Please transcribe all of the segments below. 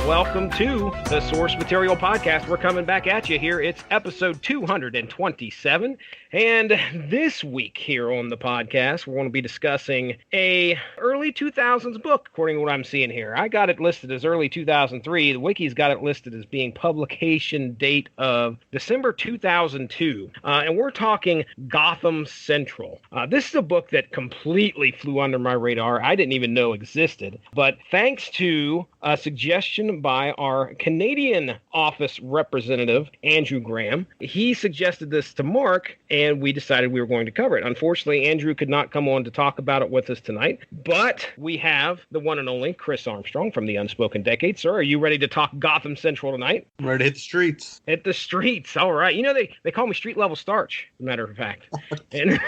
Welcome to the Source Material Podcast. We're coming back at you here. It's episode 227. And this week here on the podcast, we're going to be discussing a early 2000s book, according to what I'm seeing here. I got it listed as early 2003. The Wiki's got it listed as being publication date of December 2002. And we're talking Gotham Central. This is a book that completely flew under my radar. I didn't even know existed. But thanks to a suggestion by our Canadian office representative, Andrew Graham, he suggested this to Mark, and we decided we were going to cover it. Unfortunately, Andrew could not come on to talk about it with us tonight, but we have the one and only Chris Armstrong from the Unspoken Decade. Sir, are you ready to talk Gotham Central tonight? I'm ready to hit the streets. Hit the streets. All right. You know, they call me street level starch, as a matter of fact. And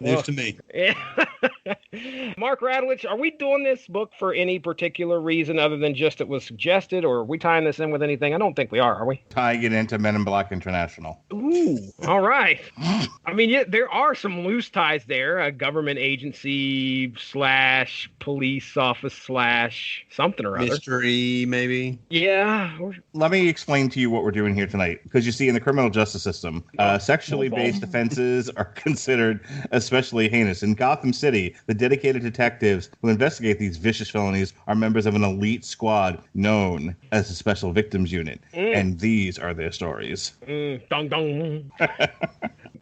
News to me. Yeah. Mark Radowich, are we doing this book for any particular reason other than just it was suggested, or are we tying this in with anything? I don't think we are we? Tying it into Men in Black International. Ooh, all right. I mean, yeah, there are some loose ties there. A government agency / police office / something or other. Mystery, maybe. Yeah. Let me explain to you what we're doing here tonight. Because you see, in the criminal justice system, sexually based offenses are considered especially heinous. In Gotham City, the dedicated detectives who investigate these vicious felonies are members of an elite squad known as the Special Victims Unit. And these are their stories. Dong dong.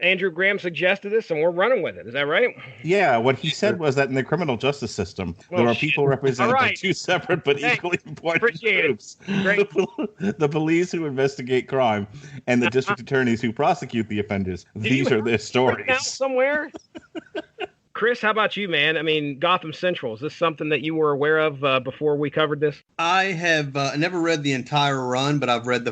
Andrew Graham suggested this, and we're running with it. Is that right? Yeah, what he said was that in the criminal justice system, there are people represented by two separate but equally important groups. The police who investigate crime and the district attorneys who prosecute the offenders. These are their stories. Somewhere? Chris, how about you, man? I mean, Gotham Central, is this something that you were aware of before we covered this? I have never read the entire run, but I've read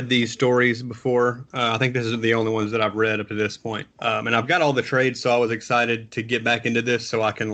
these stories before. I think this is the only ones that I've read up to this point. And I've got all the trades, so I was excited to get back into this so I can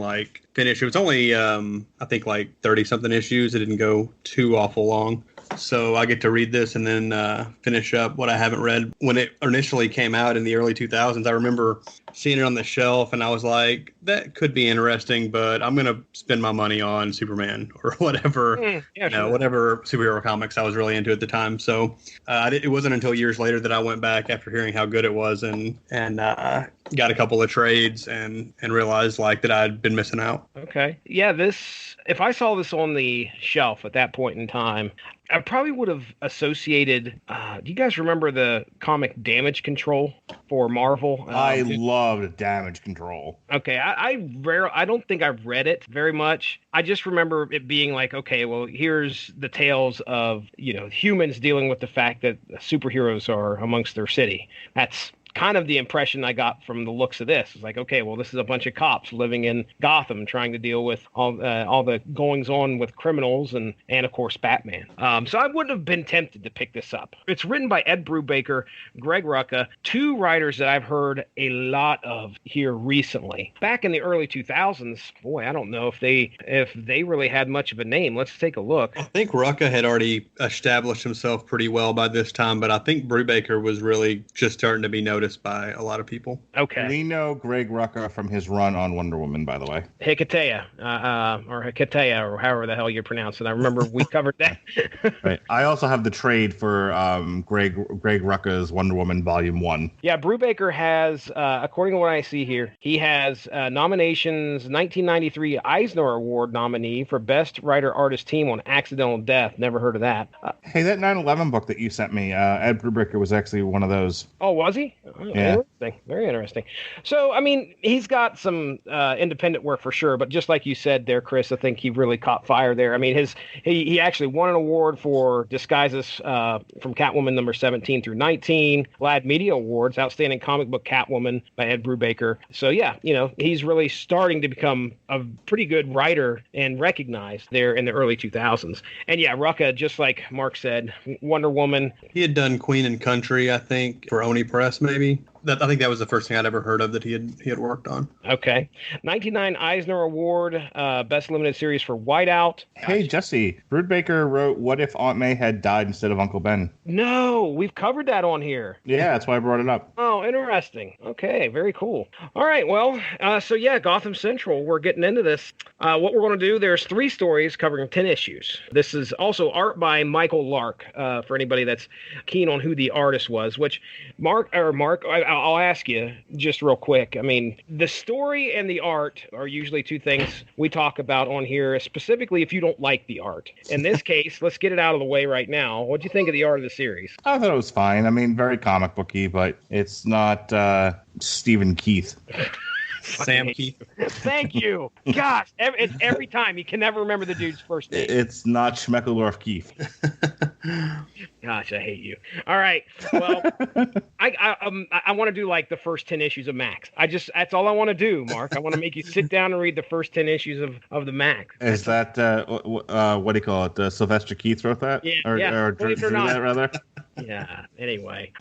finish. It was only, I think 30-something issues. It didn't go too awful long. So I get to read this and then finish up what I haven't read. When it initially came out in the early 2000s, I remember seeing it on the shelf, and I was like, that could be interesting, but I'm going to spend my money on Superman or whatever, whatever superhero comics I was really into at the time. So it wasn't until years later that I went back after hearing how good it was and got a couple of trades and realized that I'd been missing out. Okay. Yeah, if I saw this on the shelf at that point in time, I probably would have associated. Do you guys remember the comic Damage Control for Marvel? I loved Damage Control. Okay, I don't think I've read it very much. I just remember it being okay, well, here's the tales of humans dealing with the fact that superheroes are amongst their city. That's kind of the impression I got from the looks of this. It's okay, well, this is a bunch of cops living in Gotham trying to deal with all the goings on with criminals and of course Batman. So I would have been tempted to pick this up. It's written by Ed Brubaker, Greg Rucka, two writers that I've heard a lot of here recently. Back in the early 2000s, boy, I don't know if they really had much of a name. Let's take a look. I think Rucka had already established himself pretty well by this time, but I think Brubaker was really just starting to be noticed by a lot of people. Okay. We know Greg Rucka from his run on Wonder Woman, by the way. Hecate, or however the hell you pronounce it. I remember we covered that. Right. I also have the trade for Greg Rucka's Wonder Woman Volume 1. Yeah, Brubaker has, according to what I see here, he has nominations, 1993 Eisner Award nominee for Best Writer-Artist Team on Accidental Death. Never heard of that. Hey, that 9/11 book that you sent me, Ed Brubaker was actually one of those. Oh, was he? Oh, yeah. Interesting. Very interesting. So, I mean, he's got some independent work for sure, but just like you said there, Chris, I think he really caught fire there. I mean, he actually won an award for disguises from Catwoman number 17 through 19, Lad Media Awards, Outstanding Comic Book Catwoman by Ed Brubaker. So, yeah, he's really starting to become a pretty good writer and recognized there in the early 2000s. And, yeah, Rucka, just like Mark said, Wonder Woman. He had done Queen and Country, I think, for Oni Press, maybe. I think that was the first thing I'd ever heard of that he had worked on. Okay. 99 Eisner Award, Best Limited Series for Whiteout. Hey, Jesse, Brubaker wrote What If Aunt May Had Died Instead of Uncle Ben? No, we've covered that on here. Yeah, that's why I brought it up. Oh, interesting. Okay, very cool. All right, well, so yeah, Gotham Central, we're getting into this. What we're going to do, there's 3 stories covering 10 issues. This is also art by Michael Lark, for anybody that's keen on who the artist was, which Mark, I'll ask you just real quick. I mean, the story and the art are usually 2 things we talk about on here, specifically if you don't like the art. In this case, let's get it out of the way right now. What do you think of the art of the series? I thought it was fine. I mean, very comic booky, but it's not Stephen Keith. Sam Keith. Thank you. Gosh, it's every time. You can never remember the dude's first name. It's not Schmeckeldorf Keith. Gosh, I hate you. All right. Well, I want to do like the first 10 issues of Max. That's all I want to do, Mark. I want to make you sit down and read the first 10 issues of the Max. Is that what do you call it? Sylvester Keith wrote that? Yeah. Or drew that rather? Yeah. Anyway.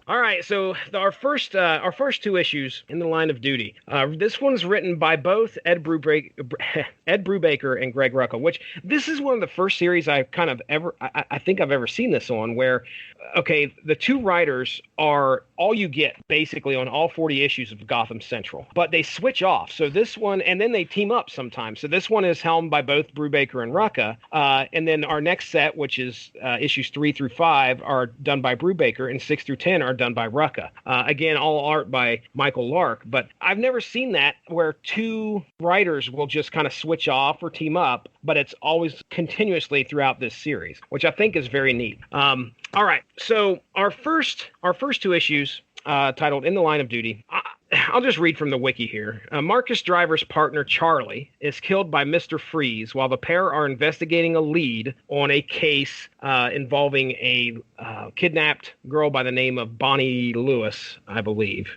All right, so our first 2 issues in the line of duty. This one's written by both Ed Brubaker and Greg Rucka, which this is one of the first series I think I've ever seen this on, where, okay, the 2 writers are all you get basically on all 40 issues of Gotham Central, but they switch off. So this one, and then they team up sometimes. So this one is helmed by both Brubaker and Rucka, and then our next set, which is issues 3 through 5, are done by Brubaker, and 6 through 10 are done by Rucka. Again, all art by Michael Lark, but I've never seen that where 2 writers will just kind of switch off or team up, but it's always continuously throughout this series, which I think is very neat. All right, so our first 2 issues, titled In the Line of Duty. I'll just read from the wiki here. Marcus Driver's partner, Charlie, is killed by Mr. Freeze while the pair are investigating a lead on a case involving a kidnapped girl by the name of Bonnie Lewis, I believe,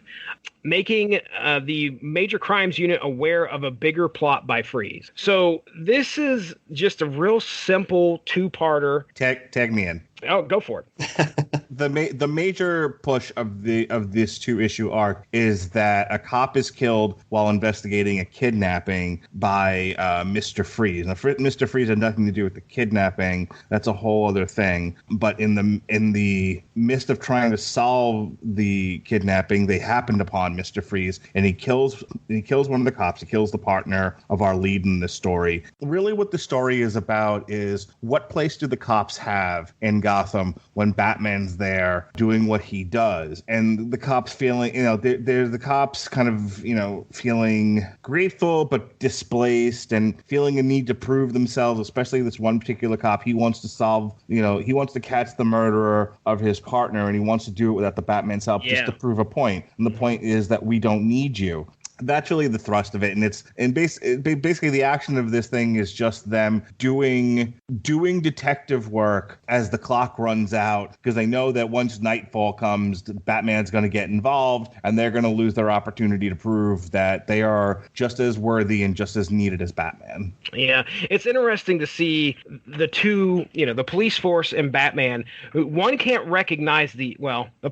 making the Major Crimes Unit aware of a bigger plot by Freeze. So this is just a real simple 2-parter. Tag me in. Oh, go for it. The major push of this 2-issue arc is that a cop is killed while investigating a kidnapping by Mr. Freeze. Now, Mr. Freeze had nothing to do with the kidnapping. That's a whole other thing. But in the midst of trying to solve the kidnapping, they happened upon Mr. Freeze, and he kills one of the cops. He kills the partner of our lead in this story. Really, what the story is about is what place do the cops have in Gotham when Batman's there doing what he does, and the cops feeling, they're the cops kind of, feeling grateful but displaced and feeling a need to prove themselves, especially this one particular cop. He wants to solve, he wants to catch the murderer of his partner, and he wants to do it without the Batman's help, just to prove a point. And the point is that we don't need you. That's really the thrust of it, and basically the action of this thing is just them doing detective work as the clock runs out, because they know that once nightfall comes, Batman's going to get involved, and they're going to lose their opportunity to prove that they are just as worthy and just as needed as Batman. Yeah, it's interesting to see the 2, the police force and Batman. One can't recognize the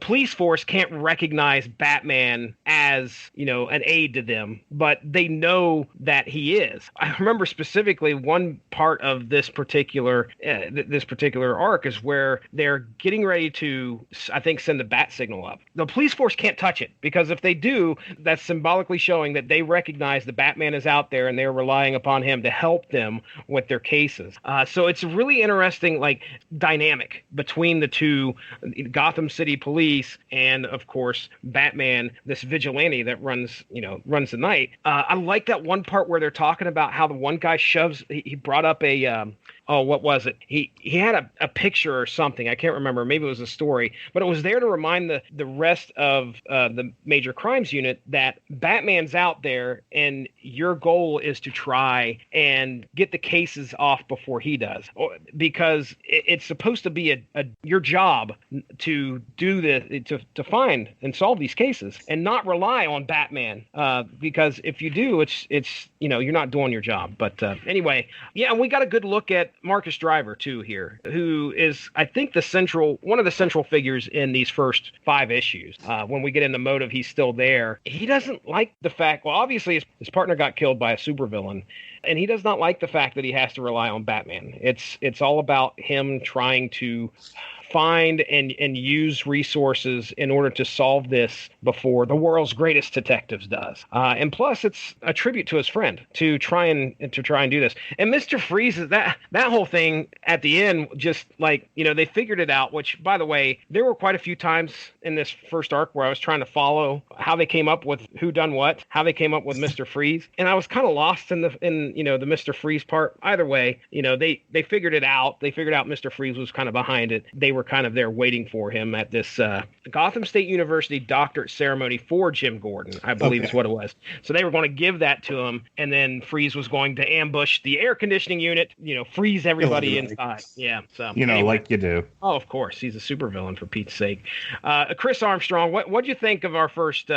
police force can't recognize Batman as an aide to them, but they know that he is. I remember specifically one part of this particular arc is where they're getting ready to, I think, send the bat signal up. The police force can't touch it, because if they do, that's symbolically showing that they recognize the Batman is out there and they're relying upon him to help them with their cases. So it's a really interesting dynamic between the 2, Gotham City Police and, of course, Batman, this vigilante that runs the night. I like that one part where they're talking about how the one guy he brought up a what was it? He had a picture or something. I can't remember. Maybe it was a story, but it was there to remind the rest of the Major Crimes Unit that Batman's out there, and your goal is to try and get the cases off before he does, because it's supposed to be your job to do to find and solve these cases, and not rely on Batman, because if you do, it's you're not doing your job. But anyway, yeah, and we got a good look at Marcus Driver too here, who is, I think, one of the central figures in these first 5 issues. When we get into Motive, he's still there. He doesn't like the fact, well, obviously his partner got killed by a supervillain, and he does not like the fact that he has to rely on Batman. It's all about him trying to find and use resources in order to solve this before the world's greatest detectives does. And plus, it's a tribute to his friend to try and do this. And Mr. Freeze, that whole thing at the end, just like, they figured it out. Which, by the way, there were quite a few times in this first arc where I was trying to follow how they came up with who done what, how they came up with Mr. Freeze, and I was kind of lost in the Mr. Freeze part. Either way, they figured it out. They figured out Mr. Freeze was kind of behind it. They were kind of there waiting for him at this Gotham State University doctorate ceremony for Jim Gordon, I believe is what it was. So they were going to give that to him, and then Freeze was going to ambush the air conditioning unit, freeze everybody inside. Yeah. So anyway. Like you do. Oh, of course, he's a supervillain, for Pete's sake. Chris Armstrong, what'd you think of our first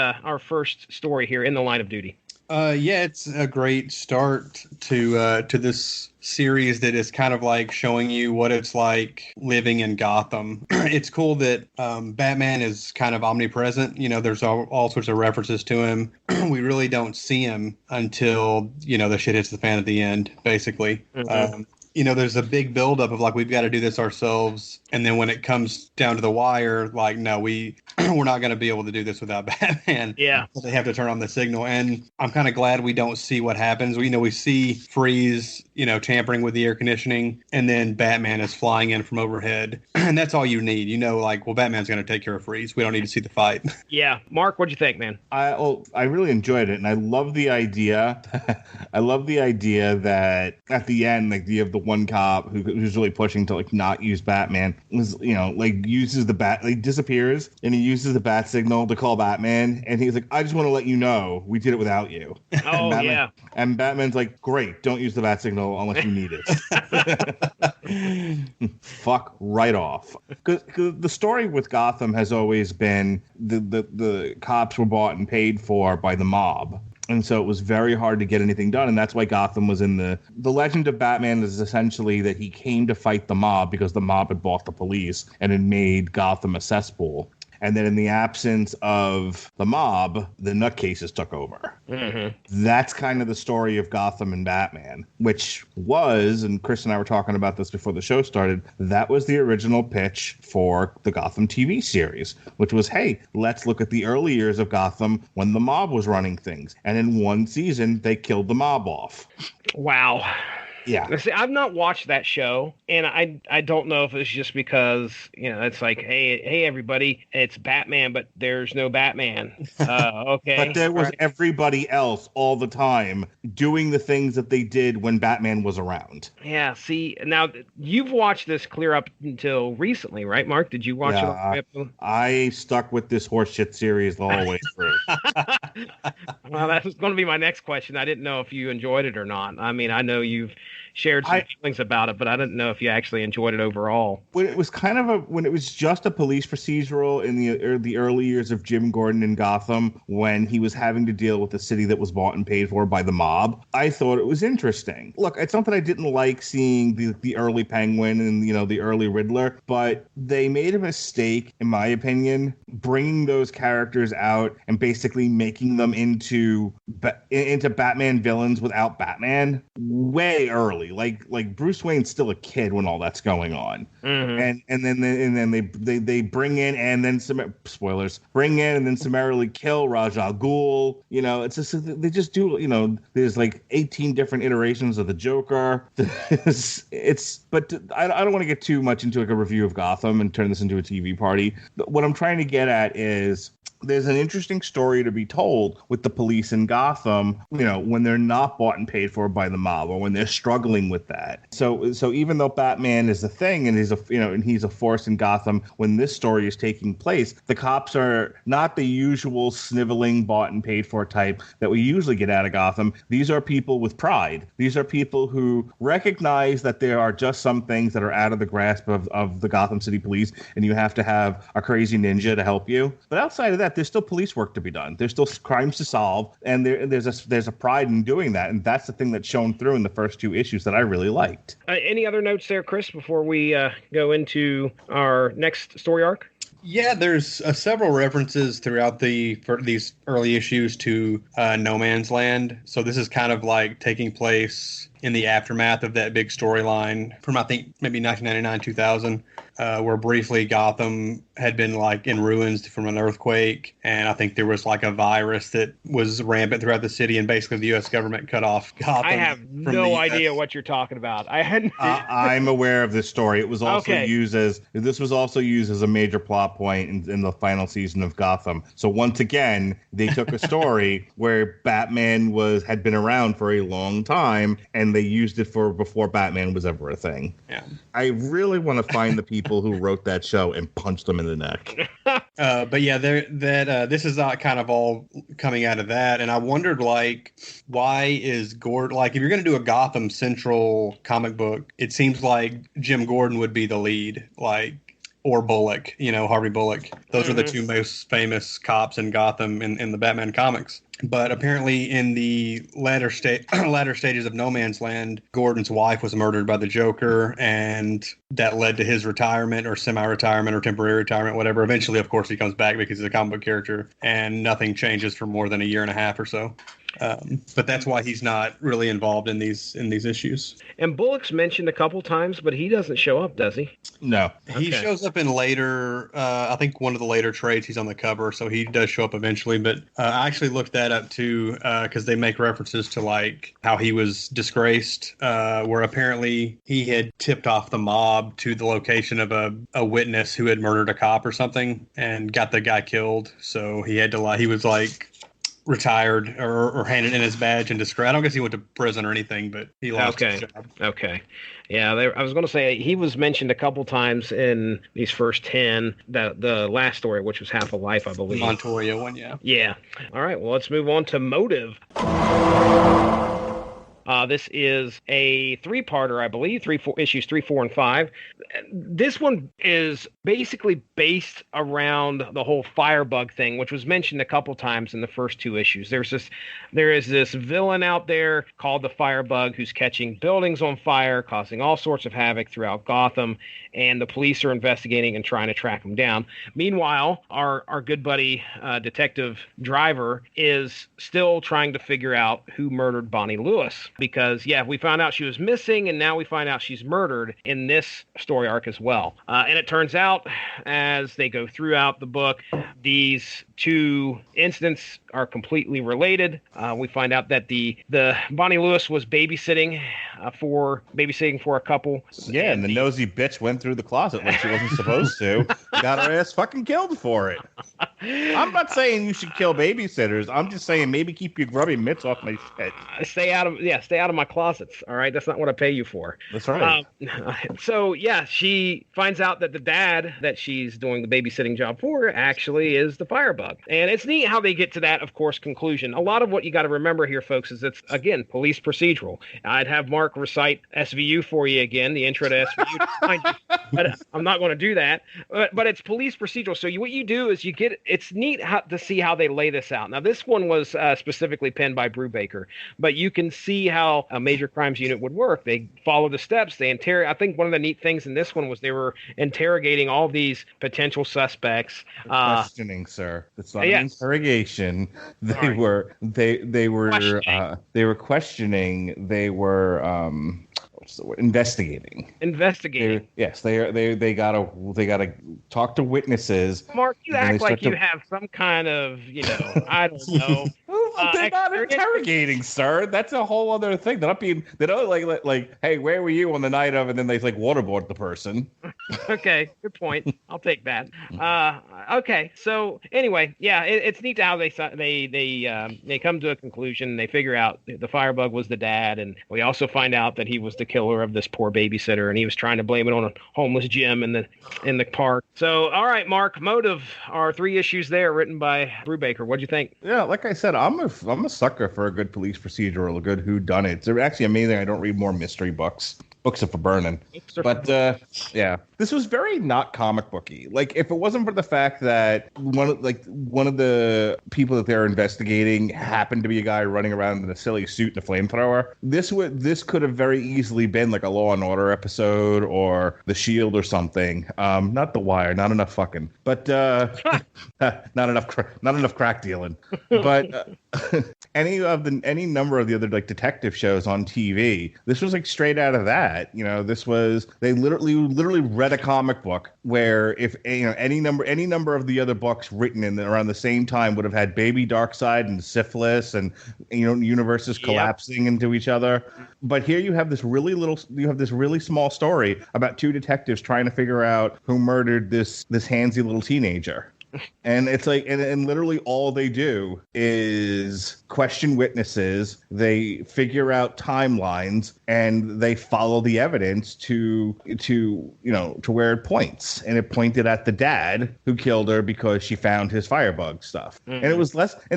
story here, In the Line of Duty? Yeah, it's a great start to this series that is kind of like showing you what it's like living in Gotham. It's cool that Batman is kind of omnipresent. There's all sorts of references to him. We really don't see him until, the shit hits the fan at the end, basically. Mm-hmm. There's a big buildup of like, we've got to do this ourselves. And then when it comes down to the wire, like, no, we're not going to be able to do this without Batman. Yeah. So they have to turn on the signal. And I'm kind of glad we don't see what happens. We see Freeze, tampering with the air conditioning, and then Batman is flying in from overhead. And that's all you need. Batman's going to take care of Freeze. We don't need to see the fight. Yeah. Mark, what'd you think, man? I really enjoyed it. And I love the idea. That at the end, like, you have the one cop who's really pushing to like not use Batman, uses the bat, disappears, and he uses the bat signal to call Batman, and he's like, I just want to let you know we did it without you. Oh, yeah. And Batman's like, great, don't use the bat signal unless you need it. Fuck right off. Because the story with Gotham has always been the cops were bought and paid for by the mob. And so it was very hard to get anything done. And that's why Gotham was in the legend of Batman is essentially that he came to fight the mob because the mob had bought the police and had made Gotham a cesspool. And then in the absence of the mob, the nutcases took over. Mm-hmm. That's kind of the story of Gotham and Batman, which was, and Chris and I were talking about this before the show started, that was the original pitch for the Gotham TV series, which was, hey, let's look at the early years of Gotham when the mob was running things. And in one season, they killed the mob off. Wow. Yeah. See, I've not watched that show, and I don't know if it's just because, it's like, hey, everybody, it's Batman, but there's no Batman. Okay. But there was everybody else all the time doing the things that they did when Batman was around. Yeah, see, now you've watched this clear up until recently, right, Mark? Did you watch it all the way up? I stuck with this horseshit series the whole way through. Well, that's going to be my next question. I didn't know if you enjoyed it or not. I mean, I know you've shared some feelings about it, but I didn't know if you actually enjoyed it overall. When it was when it was just a police procedural in the early years of Jim Gordon in Gotham, when he was having to deal with a city that was bought and paid for by the mob, I thought it was interesting. Look, it's not that I didn't like seeing the early Penguin and the early Riddler, but they made a mistake, in my opinion, bringing those characters out and basically making them into Batman villains without Batman way early. Like Bruce Wayne's still a kid when all that's going on. Mm-hmm. And then they bring in and then bring in and then summarily kill Ra's al Ghul. It's just they just do. There's like 18 different iterations of the Joker. But I don't want to get too much into like a review of Gotham and turn this into a TV party. What I'm trying to get at is, there's an interesting story to be told with the police in Gotham, when they're not bought and paid for by the mob, or when they're struggling with that. So even though Batman is a thing and he's a force in Gotham, when this story is taking place, the cops are not the usual sniveling, bought and paid for type that we usually get out of Gotham. These are people with pride. These are people who recognize that there are just some things that are out of the grasp of the Gotham City Police, and you have to have a crazy ninja to help you. But outside of that, that, there's still police work to be done. There's still crimes to solve, and there's a pride in doing that, and that's the thing that's shown through in the first 2 issues that I really liked. Any other notes there, Chris, before we go into our next story arc? Yeah, there's several references throughout these early issues to No Man's Land. So this is kind of like taking place in the aftermath of that big storyline from, I think, maybe 1999, 2000, where briefly Gotham had been like in ruins from an earthquake. And I think there was like a virus that was rampant throughout the city, and basically the U.S. government cut off Gotham. I have no idea what you're talking about. I'm aware of this story. It was also used as a major plot point in the final season of Gotham. So once again, they took a story where Batman had been around for a long time, and they used it for before Batman was ever a thing. Yeah. I really want to find the people who wrote that show and punch them in the neck. But yeah, this is kind of all coming out of that, and I wondered, like, why is Gordon, like, if you're going to do a Gotham Central comic book, it seems like Jim Gordon would be the lead, like, or Bullock, Harvey Bullock. Those are the two most famous cops in Gotham in the Batman comics. But apparently in the latter stages of No Man's Land, Gordon's wife was murdered by the Joker, and that led to his retirement or semi-retirement or temporary retirement, whatever. Eventually, of course, he comes back because he's a comic book character, and nothing changes for more than a year and a half or so. But that's why he's not really involved in these issues. And Bullock's mentioned a couple times, but he doesn't show up, does he? No. He shows up in later, I think one of the later trades, he's on the cover, so he does show up eventually. But I actually looked that up too, because they make references to like how he was disgraced, where apparently he had tipped off the mob to the location of a witness who had murdered a cop or something and got the guy killed. So he had to lie. He was like retired or handed in his badge in disgrace. I don't guess he went to prison or anything, but he lost his job. Okay. Yeah, I was going to say he was mentioned a couple times in these first 10, the last story, which was Half a Life, I believe. Montoya one, yeah. Yeah. All right, well, let's move on to Motive. This is a 3-parter, I believe, issues 3, 4, and 5. This one is basically based around the whole firebug thing, which was mentioned a couple times in the first 2 issues. There is this villain out there called the Firebug who's catching buildings on fire, causing all sorts of havoc throughout Gotham, and the police are investigating and trying to track him down. Meanwhile, our good buddy Detective Driver is still trying to figure out who murdered Bonnie Lewis. Because, we found out she was missing, and now we find out she's murdered in this story arc as well. And it turns out, as they go throughout the book, these 2 incidents are completely related. We find out that the Bonnie Lewis was babysitting for a couple. Yeah, and the nosy bitch went through the closet when she wasn't supposed to. Got her ass fucking killed for it. I'm not saying you should kill babysitters. I'm just saying maybe keep your grubby mitts off my shit. Stay out of my closets. All right, that's not what I pay you for. That's right. So she finds out that the dad that she's doing the babysitting job for actually is the Firebug, and it's neat how they get to that, of course, conclusion. A lot of what you got to remember here, folks, is it's again police procedural. I'd have Mark recite SVU for you again, the intro to SVU, but I'm not going to do that. But it's police procedural. So what you do is it's neat to see how they lay this out. Now, this one was specifically penned by Brubaker, but you can see how a major crimes unit would work. They follow the steps. They interrogate. I think one of the neat things in this one was they were interrogating all these potential suspects. Questioning, sir. It's not an interrogation. They were questioning. They were investigating. They gotta talk to witnesses. Mark, you act like you have some kind of, I don't know. They're not interrogating, sir. That's a whole other thing. They don't like, hey, where were you on the night of? And then they waterboard the person. Okay, good point. I'll take that. Okay, so anyway, it's neat how they come to a conclusion. They figure out the Firebug was the dad, and we also find out that he was the killer of this poor babysitter, and he was trying to blame it on a homeless Jim in the park. So, all right, Mark, Motive are 3 issues there, written by Brubaker. What'd you think? Yeah, like I said, I'm a sucker for a good police procedural, a good whodunit. It's actually amazing I don't read more mystery books. Books are for burning. Yeah, this was very not comic booky. Like, if it wasn't for the fact that one of the people that they're investigating happened to be a guy running around in a silly suit and a flamethrower, this could have very easily been like a Law and Order episode or The Shield or something. Not The Wire, not enough fucking, but not enough crack dealing. But any number of the other like detective shows on TV, this was like straight out of that. They literally read a comic book where if any number of the other books written in around the same time would have had Baby Darkseid and syphilis and universes collapsing into each other. But here you have this really small story about two detectives trying to figure out who murdered this handsy little teenager. And it's like, and literally all they do is question witnesses. They figure out timelines and they follow the evidence to where it points. And it pointed at the dad who killed her because she found his Firebug stuff. Mm-hmm. And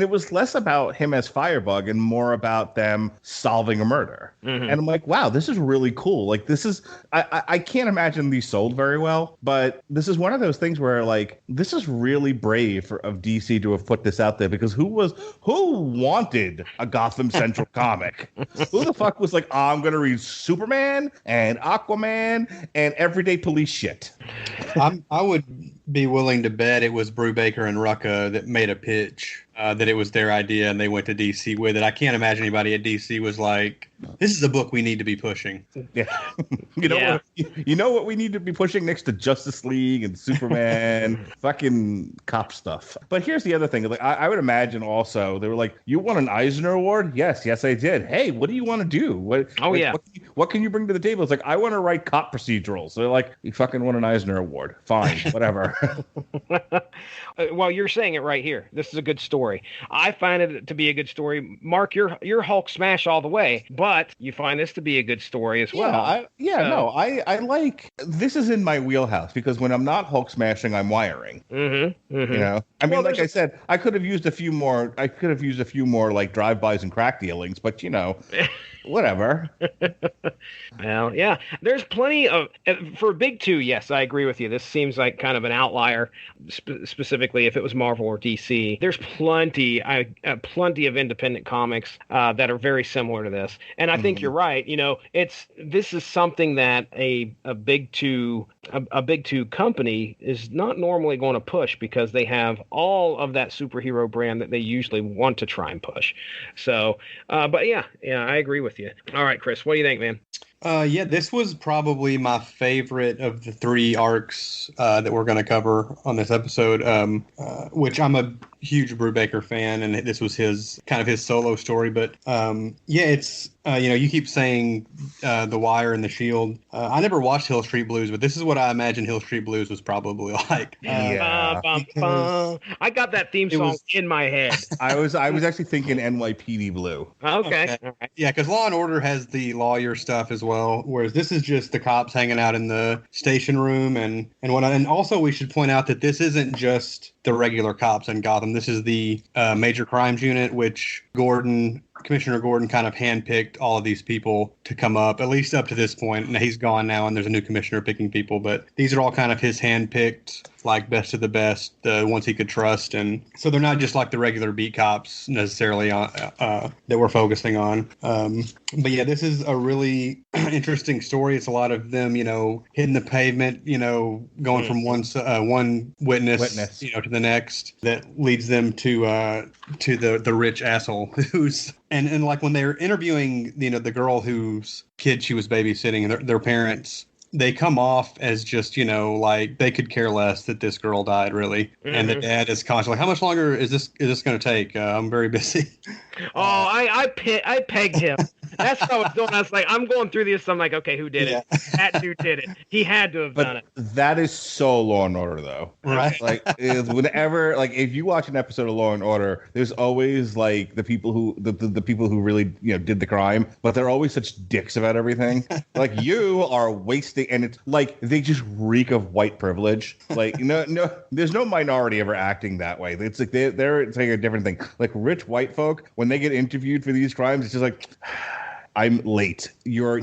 it was less about him as Firebug and more about them solving a murder. Mm-hmm. And I'm like, wow, this is really cool. Like, this is, I can't imagine these sold very well, but this is one of those things where like, this is really brave of DC to have put this out there, because who wanted a Gotham Central comic? Who the fuck was like, I'm gonna read Superman and Aquaman and everyday police shit? I would be willing to bet it was Brubaker and Rucka that made a pitch, that it was their idea and they went to DC with it. I can't imagine anybody at DC was like, this is a book we need to be pushing. Yeah. What we need to be pushing next to Justice League and Superman, fucking cop stuff. But here's the other thing. Like, I would imagine also they were like, you won an Eisner Award? Yes, I did. Hey, what do you want to do? What can you bring to the table? It's like, I want to write cop procedurals. So they're like, you fucking won an Eisner Award. Fine, whatever. Well, you're saying it right here. This is a good story. I find it to be a good story. Mark, you're Hulk smash all the way, but you find this to be a good story as well. I like, this is in my wheelhouse, because when I'm not Hulk smashing, I'm wiring. Mm-hmm, mm-hmm. I said, I could have used a few more like drive-bys and crack dealings, but whatever. Well, yeah, there's plenty of, for Big Two. Yes, I agree with you. This seems like kind of an outlier, specifically if it was Marvel or DC. There's plenty of independent comics that are very similar to this, and I think you're right. This is something that a Big Two company is not normally going to push, because they have all of that superhero brand that they usually want to try and push. So, but yeah, I agree with you. All right, Chris, what do you think, man? This was probably my favorite of the three arcs that we're going to cover on this episode, which I'm a huge Brubaker fan, and this was his solo story. But it's you keep saying The Wire and The Shield. I never watched Hill Street Blues, but this is what I imagine Hill Street Blues was probably like. I got that theme song in my head. I was actually thinking NYPD Blue. Okay. Yeah, because Law and Order has the lawyer stuff as well, whereas this is just the cops hanging out in the station room and whatnot. And also, we should point out that this isn't just the regular cops in Gotham. This is the Major Crimes Unit, which Commissioner Gordon kind of handpicked all of these people to come up, at least up to this point. And he's gone now, and there's a new commissioner picking people. But these are all kind of his handpicked, like, best of the best, the ones he could trust. And so they're not just like the regular beat cops necessarily that we're focusing on. But yeah, this is a really interesting story. It's a lot of them, hitting the pavement, going from one witness, to the next, that leads them to the rich asshole who's and like when they're interviewing the girl whose kid she was babysitting and their parents, they come off as just, like they could care less that this girl died, really. Mm-hmm. And the dad is constantly, how much longer is this going to take? I'm very busy. I pegged him. That's how I was doing. I was like, I'm going through this. I'm like, okay, who did it? That dude did it. He had to have done it. That is so Law and Order, though. Right. Like, whenever, like, if you watch an episode of Law and Order, there's always like the people who really, did the crime, but they're always such dicks about everything. Like, you are wasting, and it's like they just reek of white privilege. Like, no, there's no minority ever acting that way. It's like they're saying a different thing. Like, rich white folk, when they get interviewed for these crimes, it's just like, I'm late. You.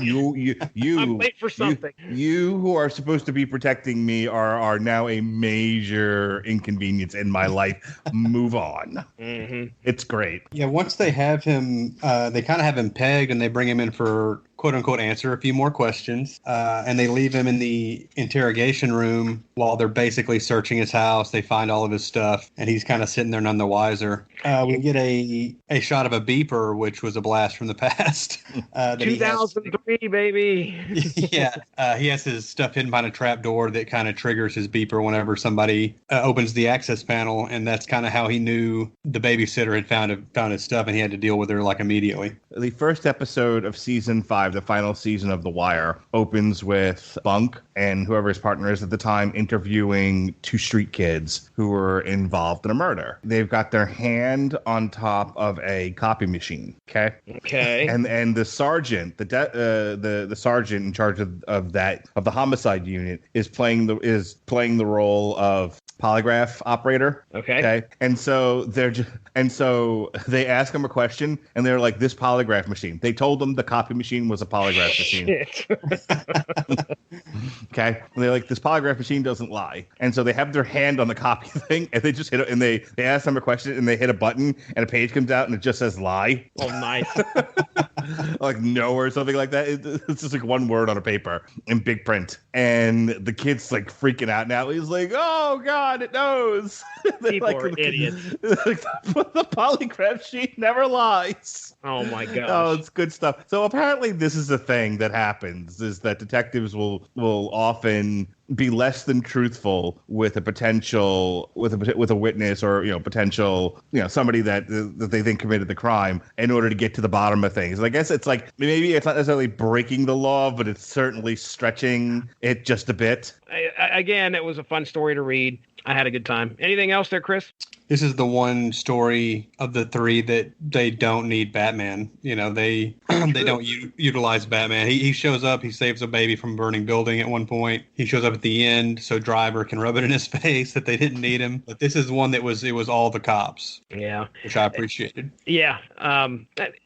I'm late for something. You who are supposed to be protecting me are now a major inconvenience in my life. Move on. Mm-hmm. It's great. Yeah, once they have him, they kind of have him pegged, and they bring him in for quote unquote answer a few more questions, and they leave him in the interrogation room while they're basically searching his house. They find all of his stuff, and he's kind of sitting there none the wiser. We get a shot of a beeper, which was a blast from the past. 2003, baby. Yeah, he has his stuff hidden behind a trap door that kind of triggers his beeper whenever somebody opens the access panel, and that's kind of how he knew the babysitter had found his stuff, and he had to deal with her like immediately. The first episode of season 5, the final season of The Wire, opens with Bunk and whoever his partner is at the time interviewing 2 street kids who were involved in a murder. They've got their hand on top of a copy machine. Okay. And the sergeant, the sergeant in charge of the homicide unit is playing the role of polygraph operator. Okay. And so they ask him a question, and they're like, "This polygraph machine." They told them the copy machine was a polygraph machine. Okay. And they're like, "This polygraph machine doesn't lie." And so they have their hand on the copy thing, and they just hit it, and they ask them a question, and they hit a button, and a page comes out, and it just says "lie." Oh, nice. Like no or something like that. It's just like one word on a paper in big print, and the kid's like freaking out now. He's like, "Oh God, it knows." People like, are idiots. The polygraph sheet never lies. Oh my gosh. Oh, it's good stuff. So apparently this is a thing that happens, is that detectives will often be less than truthful with a potential with a witness or potential somebody that they think committed the crime in order to get to the bottom of things. And I guess it's like maybe it's not necessarily breaking the law, but it's certainly stretching it just a bit. Again, it was a fun story to read. I had a good time. Anything else there, Chris? This is the one story of the 3 that they don't need Batman. They don't utilize Batman. He shows up. He saves a baby from a burning building at one point. He shows up at the end so Driver can rub it in his face that they didn't need him. But this is one that was all the cops. Yeah, which I appreciated. Yeah,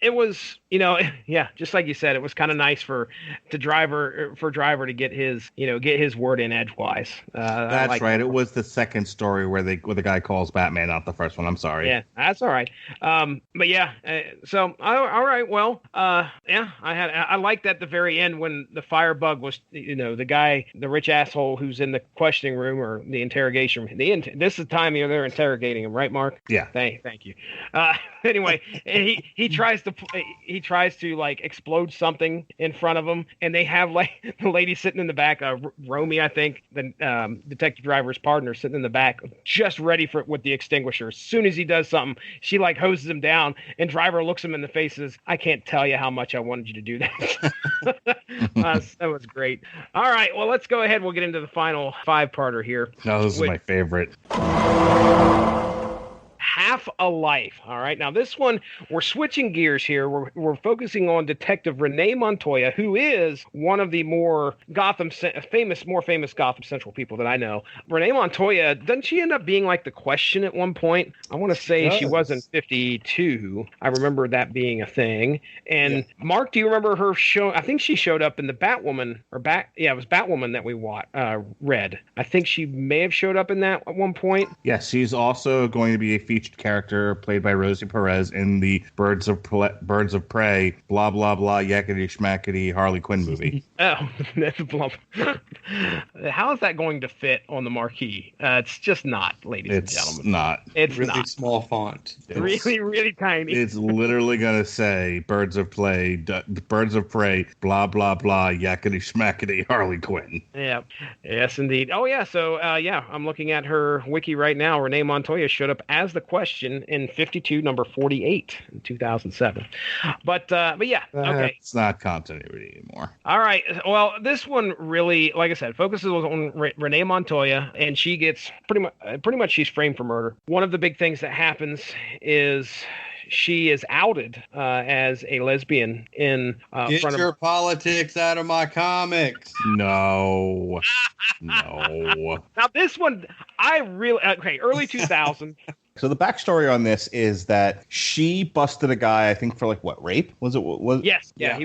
it was. Just like you said, it was kind of nice for Driver to get his word in edgewise. That's right. It was the second story where the guy calls Batman, not the first one. I'm sorry. Yeah, that's all right. But yeah, so all right. Well, I liked at the very end when the firebug was, the guy, the rich asshole who's in the questioning room or the interrogation room. This is the time they're interrogating him, right, Mark? Yeah. Thank you. Anyway, he tries to like explode something in front of him, and they have like the lady sitting in the back, Romy, I think, the detective driver's partner, sitting in the back, just ready for it with the extinguisher. As soon as he does something, she like hoses him down, and Driver looks him in the face and says, "I can't tell you how much I wanted you to do that." That was great. All right, well, let's go ahead. We'll get into the final 5-parter here. No, this is my favorite. Half a Life. All right. Now, this one, we're switching gears here. We're focusing on Detective Renee Montoya, who is one of the more famous Gotham Central people that I know. Renee Montoya, doesn't she end up being like the Question at one point? I want to say she was in 52. I remember that being a thing. And yeah. Mark, do you remember her show? I think she showed up in the Batwoman, it was Batwoman that we read. I think she may have showed up in that at one point. Yes, she's also going to be a featured character played by Rosie Perez in the Birds of Prey, blah, blah, blah, yakety schmackety Harley Quinn movie. Oh, that's blah. How is that going to fit on the marquee? It's just not, ladies and gentlemen. It's really not. Small font. Really, really tiny. It's literally going to say Birds of Prey, blah, blah, blah, yakety schmackety Harley Quinn. Yeah. Yes, indeed. Oh, yeah. So, I'm looking at her wiki right now. Renee Montoya showed up as the Question in 52, number 48 in 2007. But yeah, okay. It's not continuity anymore. All right. Well, this one really, like I said, focuses on Renee Montoya, and she gets pretty much she's framed for murder. One of the big things that happens is she is outed as a lesbian in Get front of your politics out of my comics. No. Now this one, early 2000s. So the backstory on this is that she busted a guy, I think, for rape? Was it? Yes. Yeah.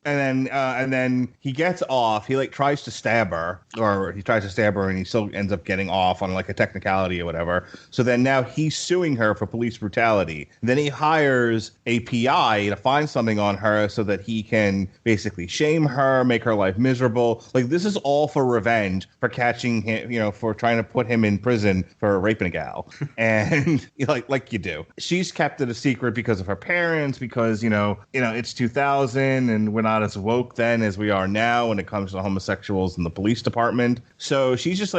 And then he gets off. He tries to stab her, and he still ends up getting off on a technicality or whatever. So then now he's suing her for police brutality. Then he hires a PI to find something on her so that he can basically shame her, make her life miserable. This is all for revenge for catching him, for trying to put him in prison for raping a gal. And like you do. She's kept it a secret because of her parents, because, it's 2000 and we're not as woke then as we are now when it comes to homosexuals in the police department. So she's just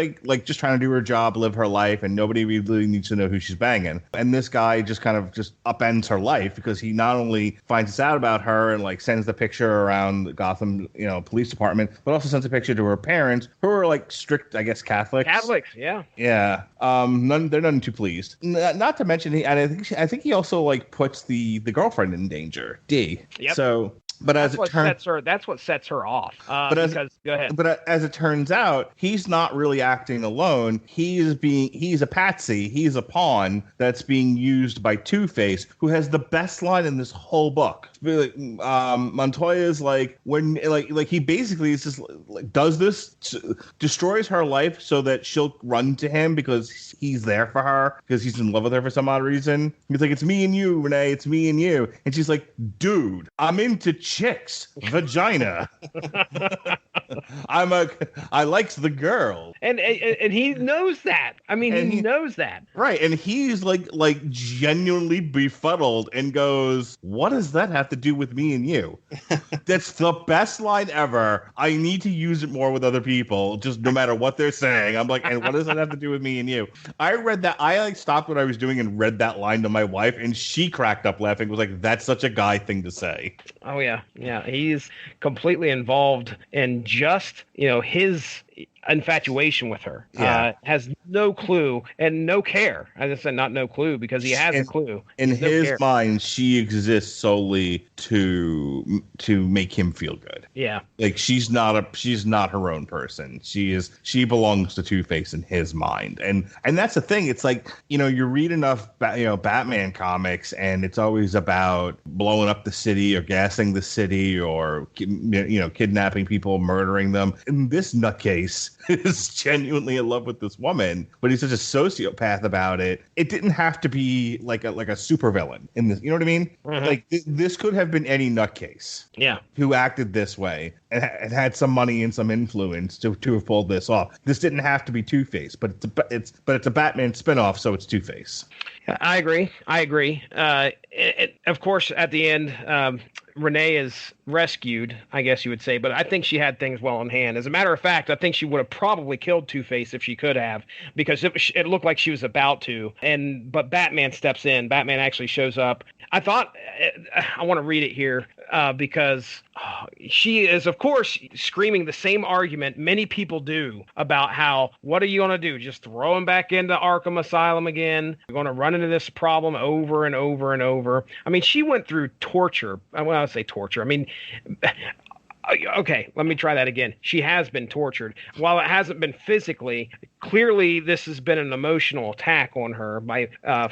just trying to do her job, live her life, and nobody really needs to know who she's banging. And this guy just kind of just upends her life because he not only finds out about her and sends the picture around the Gotham, police department, but also sends a picture to her parents, who are strict, I guess, Catholics. Catholics, yeah. Yeah. They're none too pleased. Not to mention, I think he also puts the girlfriend in danger, Dee. Yep. So. But that's what sets her off. Go ahead. But as it turns out, he's not really acting alone. He's a patsy. He's a pawn that's being used by Two-Face, who has the best line in this whole book. Montoya's he basically is just does this, destroys her life so that she'll run to him because he's there for her, because he's in love with her for some odd reason. He's like, "It's me and you, Renee. It's me and you." And she's like, "Dude, I'm into chicks, vagina. I likes the girl." And he knows that. I mean, he knows that. Right. And he's genuinely befuddled and goes, "What does that have to do with me and you?" That's the best line ever. I need to use it more with other people, just no matter what they're saying. I'm like, and what does that have to do with me and you? I read that. I stopped what I was doing and read that line to my wife, and she cracked up laughing. Was like, "That's such a guy thing to say." Oh yeah. Yeah. He's completely involved in just, his infatuation with her. Has no clue and no care. I just said not no clue because he has a clue. In his mind, she exists solely to make him feel good. Yeah. She's not her own person. She belongs to Two-Face in his mind. And that's the thing. It's you read enough Batman comics, and it's always about blowing up the city or gassing the city or kidnapping people, murdering them. In this nutcase is genuinely in love with this woman, but he's such a sociopath about it. It didn't have to be like a supervillain in this. You know what I mean? Mm-hmm. This could have been any nutcase. Yeah. Who acted this way and had some money and some influence to have pulled this off. This didn't have to be Two-Face, but it's a Batman spinoff, so it's Two-Face. I agree. Of course, at the end, Renee is rescued, I guess you would say, but I think she had things well in hand. As a matter of fact, I think she would have probably killed Two-Face if she could have, because it looked like she was about to. But Batman steps in. Batman actually shows up. I want to read it here because she is, of course, screaming the same argument many people do about how, what are you going to do? Just throw him back into Arkham Asylum again? You're going to run into this problem over and over and over. I mean, she went through torture. When I say torture, I mean, okay, let me try that again. She has been tortured. While it hasn't been physically, clearly this has been an emotional attack on her by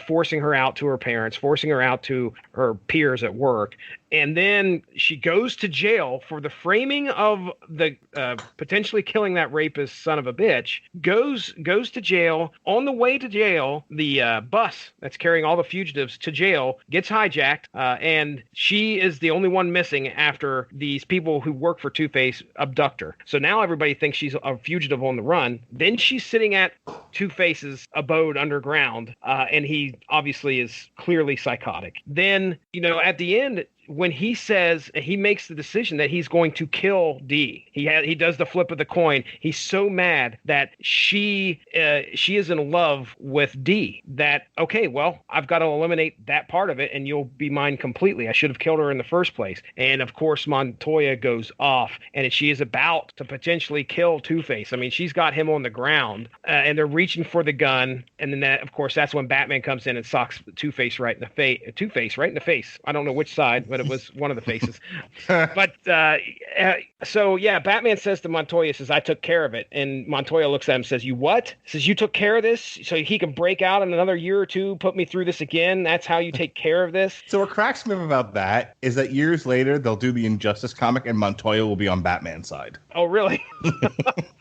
forcing her out to her parents, forcing her out to her peers at work. And then she goes to jail for the framing of the potentially killing that rapist son of a bitch, goes to jail. On the way to jail, the bus that's carrying all the fugitives to jail gets hijacked, and she is the only one missing after these people who work for Two-Face abduct her. So now everybody thinks she's a fugitive on the run. Then she's sitting at Two-Face's abode underground, and he obviously is clearly psychotic. Then, at the end, when he makes the decision that he's going to kill Dee, he does the flip of the coin. He's so mad that she is in love with Dee that, okay, well, I've got to eliminate that part of it and you'll be mine completely. I should have killed her in the first place. And of course, Montoya goes off and she is about to potentially kill Two-Face. I mean, she's got him on the ground and they're reaching for the gun. And then of course, that's when Batman comes in and socks Two-Face right in the face. I don't know which side, but it was one of the faces. But so yeah, Batman says to Montoya, says, "I took care of it," and Montoya looks at him, and says, "You what?" Says, "You took care of this, so he can break out in another year or two, put me through this again. That's how you take care of this." So what cracks me up about that is that years later they'll do the Injustice comic and Montoya will be on Batman's side. Oh, really?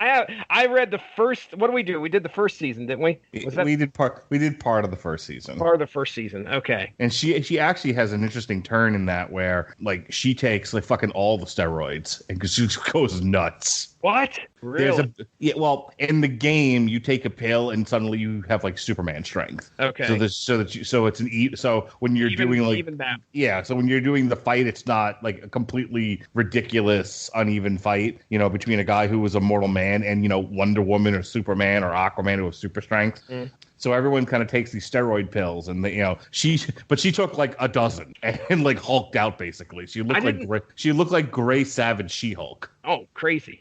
I read the first. What did we do? We did the first season, didn't we? We did part of the first season. Part of the first season. Okay. And she actually has an interesting turn in that where like she takes like fucking all the steroids and she goes nuts. What? Really? Well, in the game, you take a pill and suddenly you have like Superman strength. Okay. So when you're doing like even that. Yeah, so when you're doing the fight, it's not like a completely ridiculous, uneven fight, between a guy who was a mortal man and Wonder Woman or Superman or Aquaman who has super strength. Mm. So everyone kind of takes these steroid pills, and she took like a dozen and like hulked out basically. She looked like Gray Savage She-Hulk. Oh, crazy!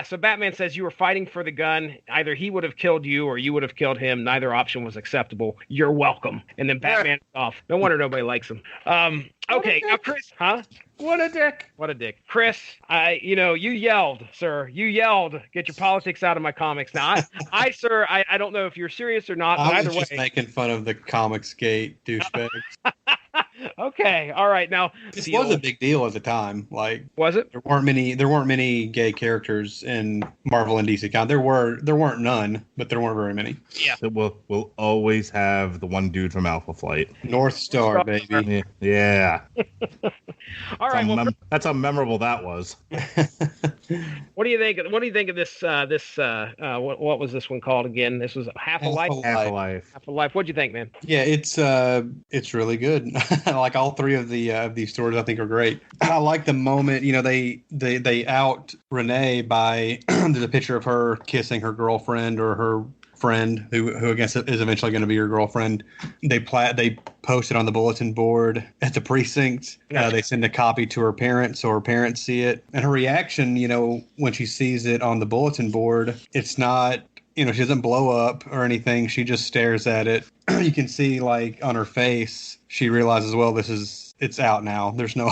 So Batman says you were fighting for the gun. Either he would have killed you or you would have killed him. Neither option was acceptable. You're welcome. And then Batman off. No wonder nobody likes him. Okay, now Chris, huh? What a dick! What a dick, Chris. You yelled, sir. You yelled. Get your politics out of my comics. Now, sir, I don't know if you're serious or not. But I was just making fun of the Comicsgate douchebags. Okay, all right. Now, this was a big deal at the time. Like, was it? There weren't many gay characters in Marvel and DC comics. There weren't none, but there weren't very many. Yeah, we'll always have the one dude from Alpha Flight, North Star, baby. Yeah. All right. That's how memorable that was. What do you think? What do you think of this? What was this one called again? This was Half a Life. Half a Life. What'd you think, man? Yeah, it's really good. Like all three of these stories, I think are great. I like the moment. They out Renee by there's a picture of her kissing her girlfriend or her friend who I guess is eventually going to be your girlfriend. They post it on the bulletin board at the precinct. They send a copy to her parents so her parents see it. And her reaction, when she sees it on the bulletin board, it's not, she doesn't blow up or anything. She just stares at it. You can see like on her face, she realizes, well, it's out now. There's no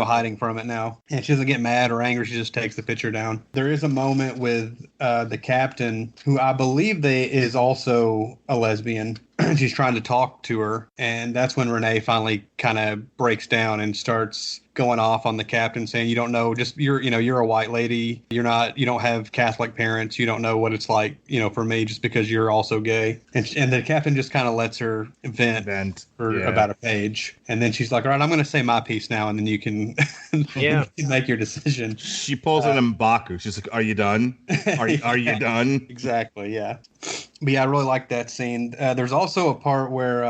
hiding from it now. And she doesn't get mad or angry. She just takes the picture down. There is a moment with the captain, who I believe is also a lesbian. She's trying to talk to her. And that's when Renee finally kind of breaks down and starts going off on the captain, saying, you don't know, just you're a white lady. You don't have Catholic parents. You don't know what it's like, for me, just because you're also gay. And the captain just kind of lets her vent for about a page. And then she's like, all right, I'm going to say my piece now. And then you can make your decision. She pulls an M'Baku. She's like, are you done? Are you done? Exactly. Yeah. But yeah, I really like that scene. There's also a part where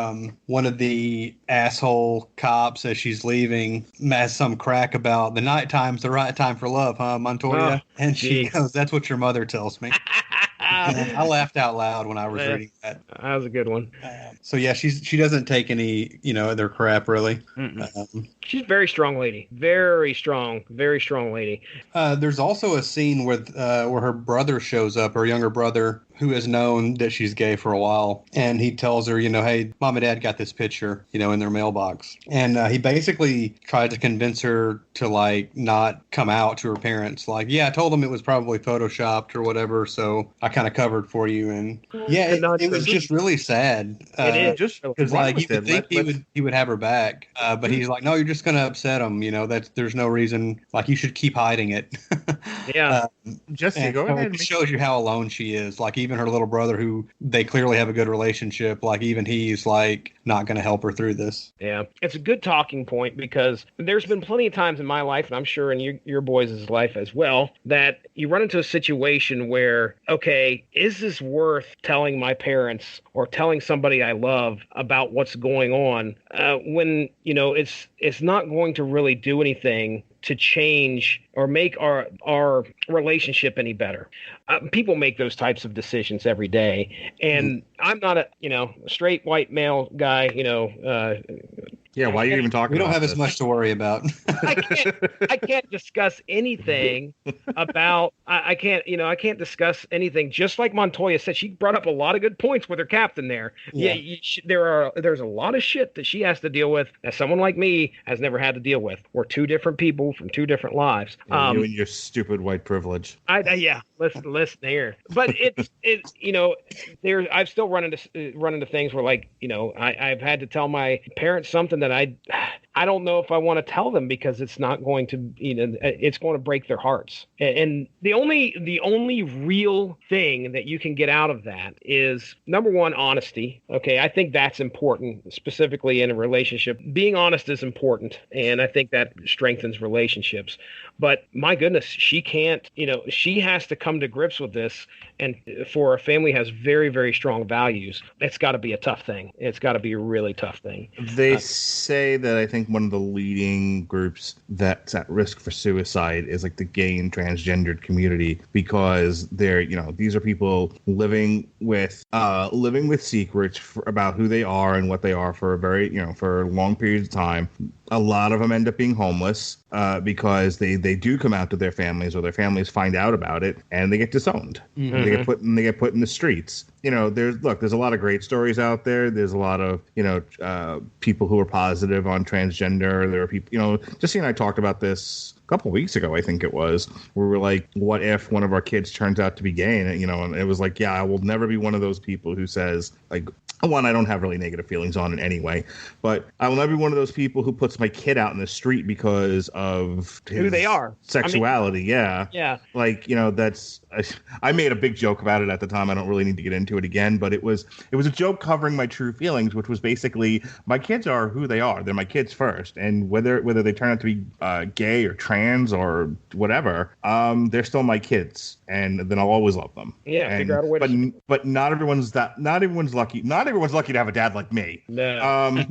one of the asshole cops, as she's leaving, has some crack about the nighttime's the right time for love, huh, Montoya? And she goes, that's what your mother tells me. I laughed out loud when I was reading that. That was a good one. So yeah, she doesn't take any, their crap really. She's a very strong lady. Very strong lady. There's also a scene where her brother shows up, her younger brother, who has known that she's gay for a while. And he tells her, hey, mom and dad got this picture, in their mailbox. And he basically tried to convince her to like not come out to her parents. Like, yeah, I told them it was probably photoshopped or whatever. So I kind of covered for you. And yeah, it was just really sad. It is. Just because like you would think he would have her back. But he's like, no, you're just going to upset him. There's no reason. Like, you should keep hiding it. Yeah. Jesse, go ahead. It shows you how alone she is. Like, even her little brother, who they clearly have a good relationship, like even he's like not going to help her through this. Yeah, it's a good talking point, because there's been plenty of times in my life, and I'm sure in your boys' life as well, that you run into a situation where, okay, is this worth telling my parents or telling somebody I love about what's going on, when it's not going to really do anything to change or make our relationship any better. People make those types of decisions every day. And I'm not a straight white male guy, Yeah, why are you even talking? We don't about have this? as much to worry about. I can't discuss anything about. I can't discuss anything. Just like Montoya said, she brought up a lot of good points with her captain there. Yeah. There's a lot of shit that she has to deal with that someone like me has never had to deal with. We're two different people from two different lives. Yeah, you and your stupid white privilege. Listen here, but I've still run into things where, like, I've had to tell my parents something that I don't know if I want to tell them, because it's not going to, it's going to break their hearts. And the only real thing that you can get out of that is, number one, honesty. Okay. I think that's important, specifically in a relationship. Being honest is important. And I think that strengthens relationships. But my goodness, she can't, she has to come to grips with this. And for a family has very, very strong values, it's got to be a tough thing. It's got to be a really tough thing. They say that I think one of the leading groups that's at risk for suicide is like the gay and transgendered community, because they're, these are people living with secrets about who they are and what they are for for long periods of time. A lot of them end up being homeless because they do come out to their families, or their families find out about it, and they get disowned. Mm-hmm. They get put in the streets. There's a lot of great stories out there. There's a lot of people who are positive on transgender. There are people, Jesse and I talked about this a couple of weeks ago, I think it was, where we were like, what if one of our kids turns out to be gay? And and it was like, yeah, I will never be one of those people who says, like, one, I don't have really negative feelings on it anyway, but I will never be one of those people who puts my kid out in the street because of who they are, sexuality. Yeah. Like, I made a big joke about it at the time. I don't really need to get into it again, but it was a joke covering my true feelings, which was basically, my kids are who they are. They're my kids first. And whether they turn out to be gay or trans or whatever, they're still my kids. And then I'll always love them. Yeah. Figure out a way but not everyone's lucky. Not everyone's lucky to have a dad like me. No.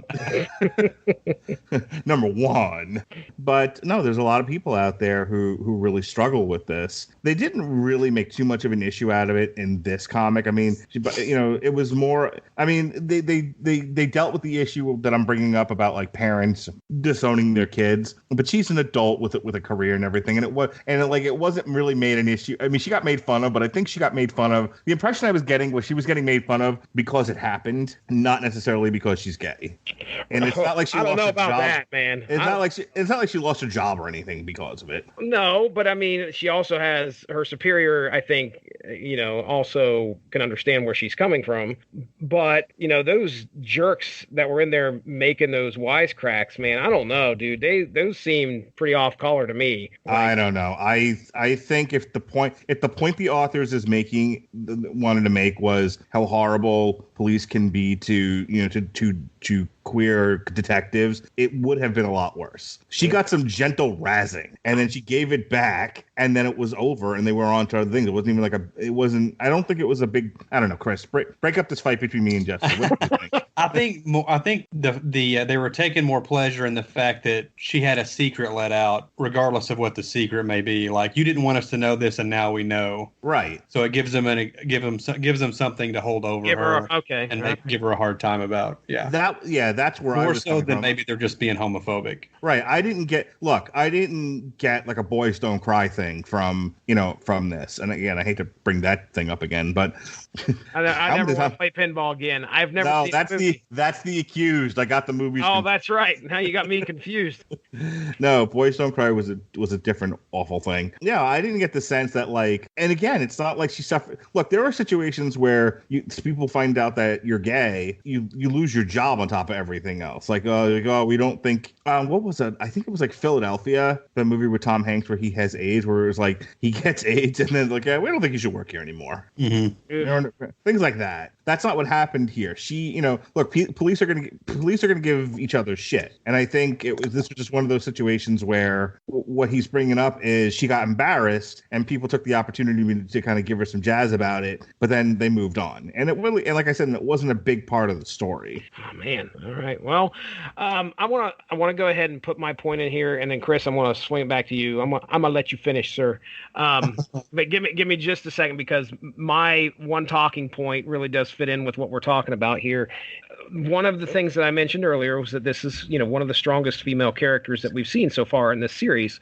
Number one. But no, there's a lot of people out there who really struggle with this. They didn't really make too much of an issue out of it in this comic. I mean, it was more, I mean, they dealt with the issue that I'm bringing up about, like, parents disowning their kids, but she's an adult with a career and everything. And it wasn't really made an issue. I mean, she got made fun of, but I think she got made fun of. The impression I was getting was she was getting made fun of because it happened, not necessarily because she's gay. And it's not like she lost her job. I don't know about that, man. It's not like she lost her job or anything because of it. No, but I mean, she also has her superior, I think, also can understand where she's coming from. But, those jerks that were in there making those wisecracks, man, I don't know, dude. Those seem pretty off color to me. Like, I don't know. I think if the point the authors wanted to make was how horrible police can be to queer detectives, it would have been a lot worse. She got some gentle razzing, and then she gave it back, and then it was over, and they were on to other things. It wasn't even I don't think it was a big, I don't know, Chris, break up this fight between me and Jesse. What do you think? I think they were taking more pleasure in the fact that she had a secret let out, regardless of what the secret may be. Like, you didn't want us to know this, and now we know. Right. So it gives them something to hold over her. Okay. And give her a hard time about. Yeah. That's where more I was so than from. Maybe they're just being homophobic. Right. I didn't get like a boys don't cry thing from this. And again, I hate to bring that thing up again, but I never want to play pinball again. I've never seen that's the accused. I got the movies. Oh, that's right. Now you got me confused. No, Boys Don't Cry was a different awful thing. Yeah, I didn't get the sense that, like, and again, it's not like she suffered. Look, there are situations where people find out that you're gay, you lose your job on top of everything else. Like, we don't think. What was that? I think it was like Philadelphia, the movie with Tom Hanks where he has AIDS, where it was like he gets AIDS and then like, yeah, we don't think you should work here anymore. Mm-hmm. Things like that. That's not what happened here. She, look, police are gonna give each other shit, and I think this was just one of those situations where what he's bringing up is she got embarrassed, and people took the opportunity to kind of give her some jazz about it, but then they moved on, and like I said, it wasn't a big part of the story. Oh man! All right. Well, I want to go ahead and put my point in here, and then Chris, I'm gonna swing it back to you. I'm gonna let you finish finish, sir. But give me just a second, because my one talking point really does fit in with what we're talking about here. One of the things that I mentioned earlier was that this is, one of the strongest female characters that we've seen so far in this series.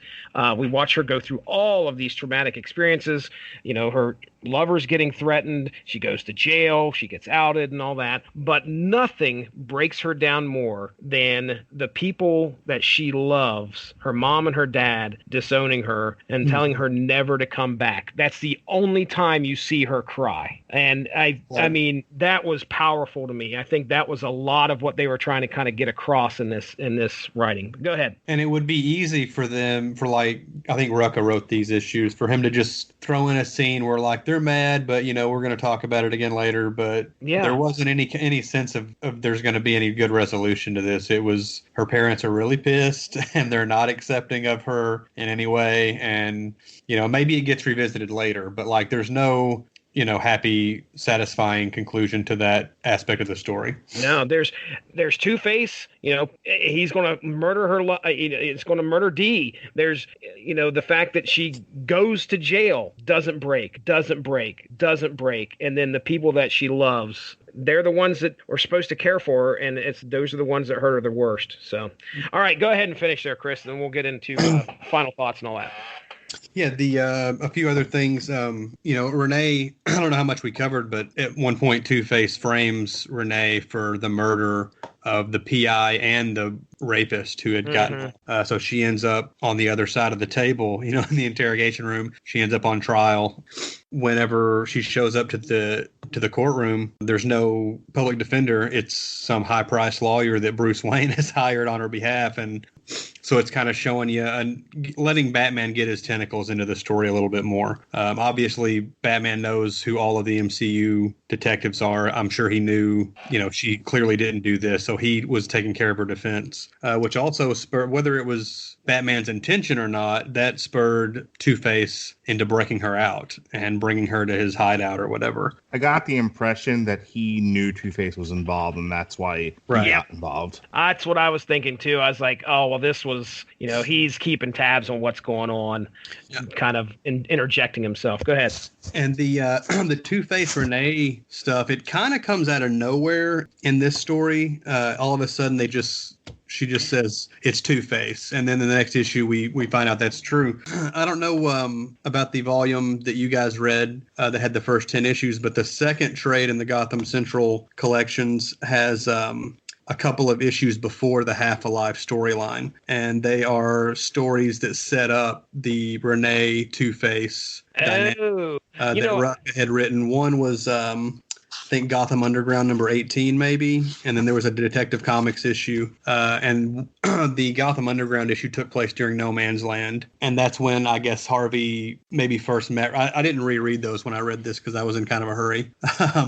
We watch her go through all of these traumatic experiences. Her lover's getting threatened. She goes to jail. She gets outed and all that. But nothing breaks her down more than the people that she loves, her mom and her dad, disowning her and telling her never to come back. That's the only time you see her cry. And I mean, that was powerful to me. I think that was a lot of what they were trying to kind of get across in this writing. But go ahead. And it would be easy for them, I think Rucka wrote these issues, for him to just throw in a scene where they're mad, but we're going to talk about it again later. But there wasn't any sense of there's going to be any good resolution to this. It was, her parents are really pissed and they're not accepting of her in any way. And, maybe it gets revisited later, but there's no, happy, satisfying conclusion to that aspect of the story. No, there's Two-Face. He's going to murder her. It's going to murder Dee. There's, the fact that she goes to jail, doesn't break. And then the people that she loves, they're the ones that are supposed to care for her, and those are the ones that hurt her the worst. So, all right, go ahead and finish there, Chris, and then we'll get into final thoughts and all that. Yeah, a few other things. Renee, I don't know how much we covered, but at one point, Two-Face frames Renee for the murder of the PI and the rapist who had gotten. So she ends up on the other side of the table, in the interrogation room. She ends up on trial. Whenever she shows up to the courtroom, there's no public defender. It's some high-priced lawyer that Bruce Wayne has hired on her behalf, and so it's kind of showing you and letting Batman get his tentacles into the story a little bit more. Obviously, Batman knows who all of the MCU detectives are. I'm sure he knew, she clearly didn't do this, so he was taking care of her defense, which also spurred, whether it was Batman's intention or not, that spurred Two-Face into breaking her out and bringing her to his hideout or whatever. I got the impression that he knew Two-Face was involved, and that's why he got involved. That's what I was thinking, too. I was like, oh, well, this was, he's keeping tabs on what's going on, kind of interjecting himself. Go ahead. And the Two-Face Renee stuff, it kind of comes out of nowhere in this story. All of a sudden, she just says it's Two-Face, and then in the next issue we find out that's true. I don't know about the volume that you guys read that had the first 10 issues, but the second trade in the Gotham Central collections has a couple of issues before the Half Alive storyline, and they are stories that set up the Renee Two-Face dynamic that Rucka had written. One was I think Gotham Underground number 18 maybe, and then there was a Detective Comics issue, and the Gotham Underground issue took place during No Man's Land, and that's when I guess Harvey maybe first met. I didn't reread those when I read this because I was in kind of a hurry,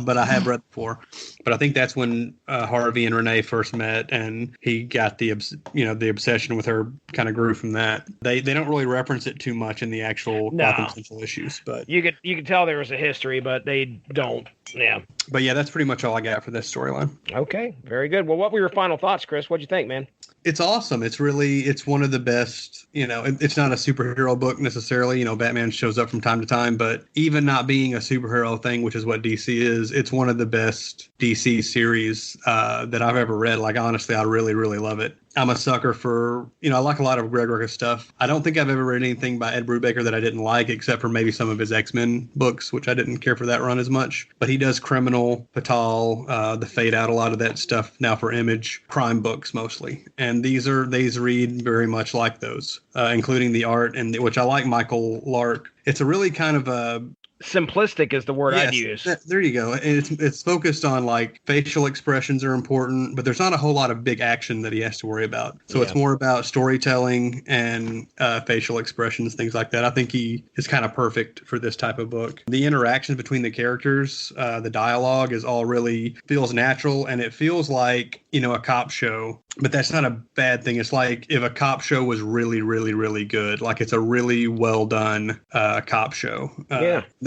but I have read before. But I think that's when Harvey and Renee first met, and he got the obsession with her kind of grew from that. They don't really reference it too much in the actual Gotham Central issues, but you could tell there was a history, but they don't. Yeah. But yeah, that's pretty much all I got for this storyline. Okay, very good. Well, what were your final thoughts, Chris? What'd you think, man? It's awesome. It's one of the best, it's not a superhero book necessarily. Batman shows up from time to time, but even not being a superhero thing, which is what DC is, it's one of the best DC series that I've ever read. Honestly, I really, really love it. I'm a sucker for, I like a lot of Greg Rucka stuff. I don't think I've ever read anything by Ed Brubaker that I didn't like, except for maybe some of his X-Men books, which I didn't care for that run as much. But he does Criminal, Fatal, The Fade Out, a lot of that stuff now for Image, crime books mostly. And these read very much like those, including the art, which I like Michael Lark. It's a really kind of a simplistic is the word I'd use. There you go. It's focused on facial expressions are important, but there's not a whole lot of big action that he has to worry about. So it's more about storytelling and facial expressions, things like that. I think he is kind of perfect for this type of book. The interactions between the characters, the dialogue is all really feels natural, and it feels like, a cop show. But that's not a bad thing. It's like if a cop show was really, really, really good. It's a really well done cop show.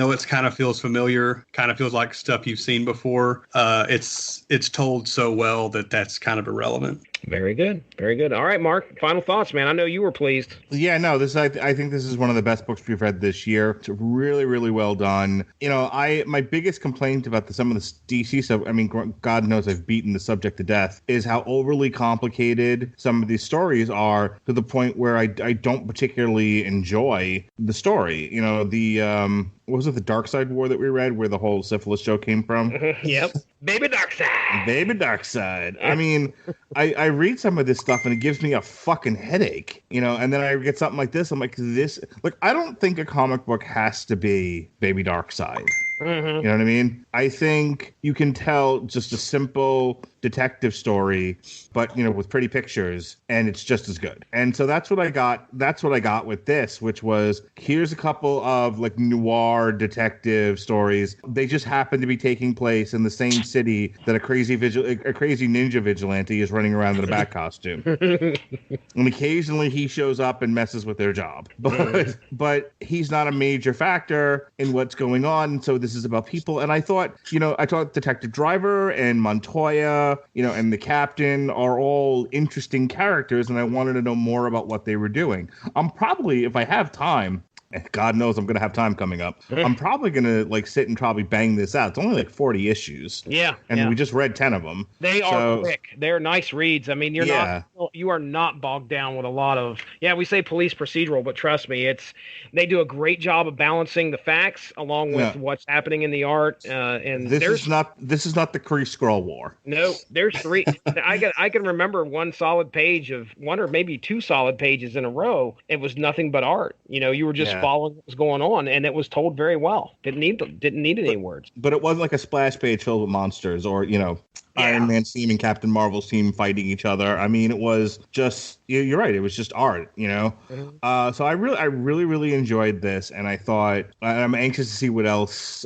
Though it kind of feels familiar, kind of feels like stuff you've seen before. It's told so well that that's kind of irrelevant. Very good. Very good. All right, Mark, final thoughts, man. I know you were pleased. Yeah, no, I think this is one of the best books we've read this year. It's really, really well done. My biggest complaint about some of the DC stuff, I mean, God knows I've beaten the subject to death, is how overly complicated some of these stories are, to the point where I don't particularly enjoy the story. What was it, the Dark Side War that we read, where the whole syphilis joke came from? Yep. Baby Darkseid. Baby Darkseid. I mean, I read some of this stuff and it gives me a fucking headache, and then I get something like this. I'm like, I don't think a comic book has to be Baby Darkseid. Mm-hmm. You know what I mean? I think you can tell just a simple detective story, but with pretty pictures, and it's just as good. And so that's what I got. That's what I got with this, which was, here's a couple of like noir detective stories. They just happen to be taking place in the same city that a crazy ninja vigilante is running around in a bat costume. And occasionally he shows up and messes with their job, but he's not a major factor in what's going on. So this is about people. And I thought Detective Driver and Montoya, and the captain are all interesting characters, and I wanted to know more about what they were doing. I'm probably, if I have time, and God knows I'm going to have time coming up, I'm probably going to sit and probably bang this out. It's only 40 issues. Yeah. And we just read 10 of them. They are quick. They're nice reads. I mean, you are not bogged down with a lot of, we say police procedural, but trust me, they do a great job of balancing the facts along with what's happening in the art. And this is not the Kree Skrull War. No, there's 3. I can remember one or maybe 2 solid pages in a row. It was nothing but art. You were just following what was going on, and it was told very well. Didn't need any words. But it wasn't like a splash page filled with monsters, or Iron Man's team and Captain Marvel's team fighting each other. I mean, it was just, you're right, it was just art, Mm-hmm. So I really, really enjoyed this, and I thought, I'm anxious to see what else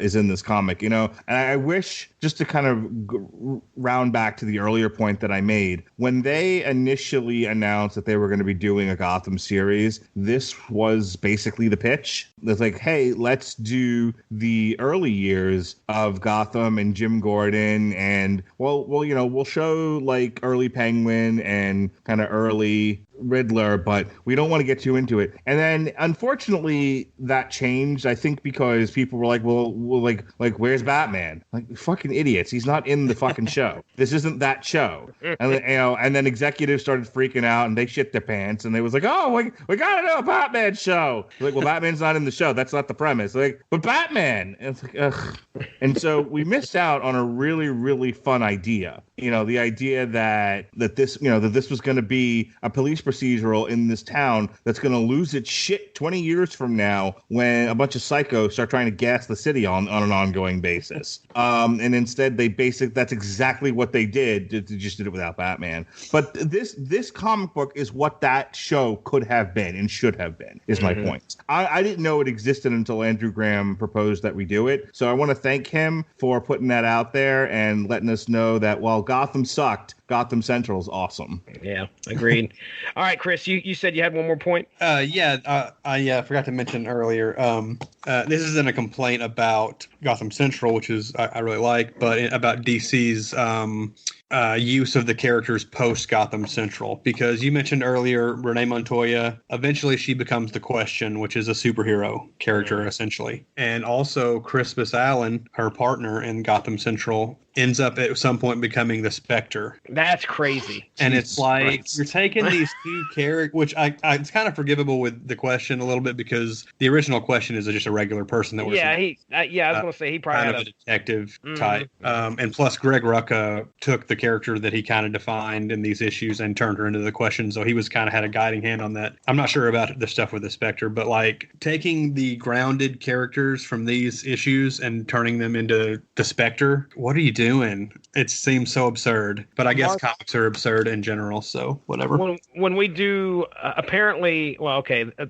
is in this comic, and I wish, just to kind of round back to the earlier point that I made, when they initially announced that they were going to be doing a Gotham series, this was basically the pitch. It's like, hey, let's do the early years of Gotham and Jim Gordon, and we'll show like early Penguin and kind of early Riddler, but we don't want to get too into it. And then unfortunately that changed, I think, because people were like, well like where's Batman? Like, fucking idiots, he's not in the fucking show. This isn't that show. And then executives started freaking out, and they shit their pants, and they was like, oh, we gotta do a Batman show. Like, well, Batman's not in the show, that's not the premise. Like, but Batman. And it's like, ugh. And so we missed out on a really, really fun idea. The idea that this was going to be a police procedural in this town that's going to lose its shit 20 years from now when a bunch of psychos start trying to gas the city on an ongoing basis. And instead, that's exactly what they did. They just did it without Batman. But this comic book is what that show could have been and should have been, is my point. I didn't know it existed until Andrew Graham proposed that we do it. So I want to thank him for putting that out there and letting us know that while Gotham sucked, Gotham Central is awesome. Yeah, agreed. All right, Chris, you said you had one more point? I forgot to mention earlier, this isn't a complaint about Gotham Central, which is I really like, but about DC's use of the characters post Gotham Central, because you mentioned earlier Renee Montoya. Eventually she becomes the Question, which is a superhero character essentially. And also Crispus Allen, her partner in Gotham Central, ends up at some point becoming the Spectre. That's crazy. And it's like, you're taking these 2 characters, which it's kind of forgivable with the Question a little bit, because the original Question is just a regular person that was I was going to say he probably kind of a detective type. And plus Greg Rucka took the character that he kind of defined in these issues and turned her into the Question, so he was kind of had a guiding hand on that. I'm not sure about the stuff with the Spectre, but like taking the grounded characters from these issues and turning them into the Spectre, what are you doing? It seems so absurd, but I guess comics are absurd in general, so whatever. When we do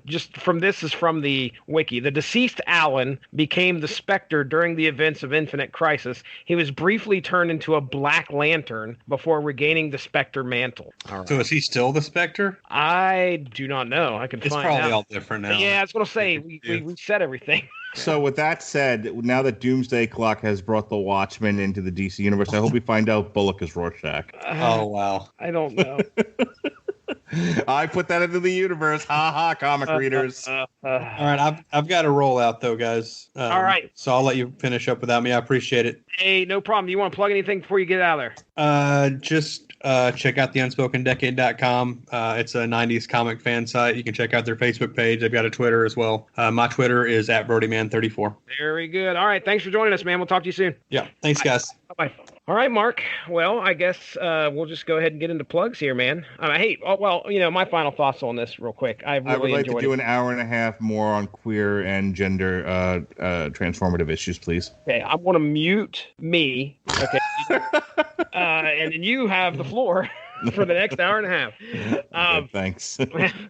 just from this is from the wiki. The deceased Allen became the Spectre during the events of Infinite Crisis. He was briefly turned into a Black Lantern before regaining the Spectre mantle. Right. So is he still the Spectre? I do not know. I can find out. It's probably all different now. Yeah, I was going to say we reset everything. So with that said, now that Doomsday Clock has brought the Watchmen into the DC universe, I hope we find out Bullock is Rorschach. Oh, wow. I don't know. I put that into the universe. Ha ha, comic readers. All right, I've got to roll out though, guys. All right. So I'll let you finish up without me. I appreciate it. Hey, no problem. You want to plug anything before you get out of there? Just check out the unspokendecade.com. It's a 90s comic fan site. You can check out their Facebook page. They've got a Twitter as well. My Twitter is @BrodyMan34. Very good. All right. Thanks for joining us, man. We'll talk to you soon. Yeah. Thanks, guys. Bye-bye. All right, Mark. Well, I guess we'll just go ahead and get into plugs here, man. Hey, my final thoughts on this real quick. I would like to do an hour and a half more on queer and gender transformative issues, please. Okay, I want to mute me. Okay. And then you have the floor for the next hour and a half. Thanks.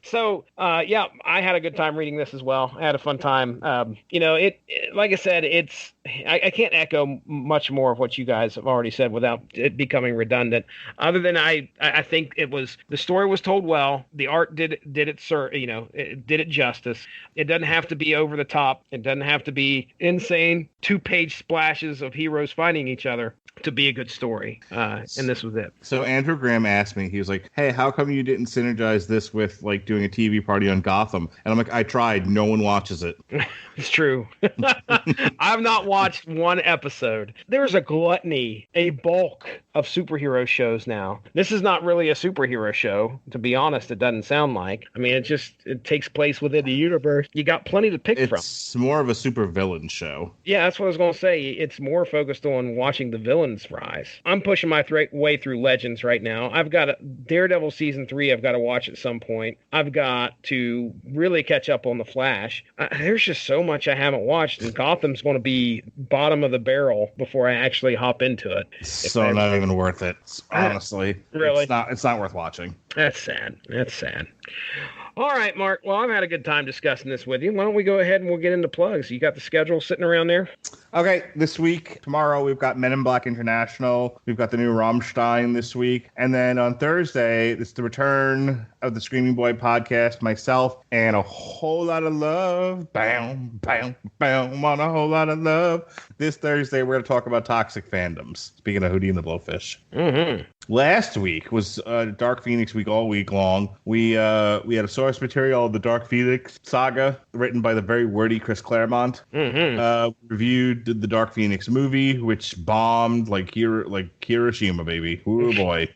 So, I had a good time reading this as well. I had a fun time. It like I said, I can't echo much more of what you guys have already said without it becoming redundant. Other than I think the story was told well. The art did it did it justice. It doesn't have to be over the top. It doesn't have to be insane 2-page splashes of heroes fighting each other to be a good story. And this was it. So Andrew Graham asked me, he was like, hey, how come you didn't synergize this with like doing a TV party on Gotham? And I'm like, I tried. No one watches it. It's true. I've not watched one episode. There's a gluttony, a bulk of superhero shows now. This is not really a superhero show, to be honest. It doesn't sound like. I mean, it takes place within the universe. You got plenty to pick from. It's more of a supervillain show. Yeah, that's what I was going to say. It's more focused on watching the villains rise. I'm pushing my way through Legends right now. I've got Daredevil season 3. I've got to watch at some point. I've got to really catch up on the Flash. There's just so much I haven't watched, and Gotham's going to be bottom of the barrel before I actually hop into it. So not even worth it, honestly. Really? It's not worth watching. That's sad. All right, Mark. Well, I've had a good time discussing this with you. Why don't we go ahead and we'll get into plugs? You got the schedule sitting around there? Okay, this week, tomorrow, we've got Men in Black International. We've got the new Rammstein this week. And then on Thursday, it's the return of the Screaming Boy podcast, myself, and a whole lot of love. Bam, bam, bam, on a whole lot of love. This Thursday, we're going to talk about toxic fandoms. Speaking of Hootie and the Blowfish. Mm-hmm. Last week was Dark Phoenix week all week long. We had a source material of the Dark Phoenix saga written by the very wordy Chris Claremont. Mm-hmm. Reviewed the Dark Phoenix movie, which bombed like Hiroshima, baby. Oh boy.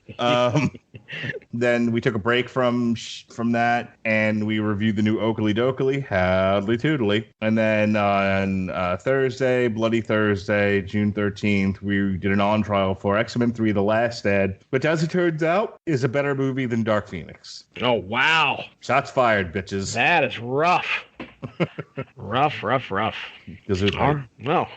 Then we took a break from that, and we reviewed the new Oakley Dokley, Hadley Toodly. And then on Thursday, Bloody Thursday, June 13th, we did an on-trial for X-Men 3, The Last Stand, which, as it turns out, is a better movie than Dark Phoenix. Oh, wow. Shots fired, bitches. That is rough. rough. Well.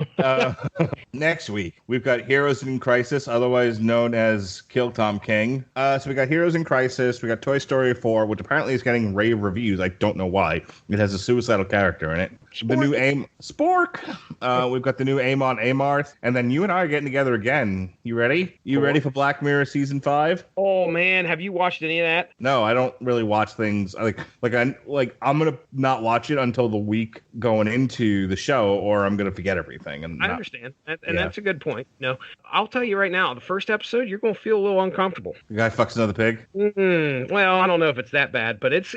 Next week, we've got Heroes in Crisis, otherwise known as Kill Tom King. So we got Heroes in Crisis. We got Toy Story 4, which apparently is getting rave reviews. I don't know why. It has a suicidal character in it. Spork. The new Spork. We've got the new Amon Amarth. And then you and I are getting together again. You ready? You ready for Black Mirror Season 5? Oh, man. Have you watched any of that? No, I don't really watch things. I'm going to not watch it until the week going into the show, or I'm going to forget everything. And I understand. And that's a good point. No, I'll tell you right now, the first episode, you're going to feel a little uncomfortable. The guy fucks another pig? Well, I don't know if it's that bad, but it's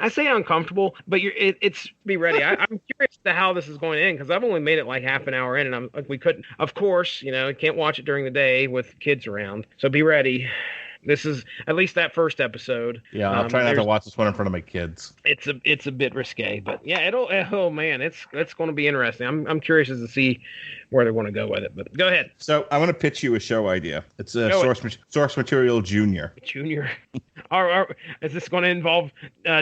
I say uncomfortable, but it's be ready. I'm curious to how this is going to end, because I've only made it like half an hour in, and we couldn't, of course, can't watch it during the day with kids around. So be ready. This is at least that first episode. Yeah, I'll try not to watch this one in front of my kids. It's a bit risque, but yeah, it's going to be interesting. I'm curious as to see where they want to go with it. But go ahead. So I want to pitch you a show idea. It's a source material junior. Junior. Is this going to involve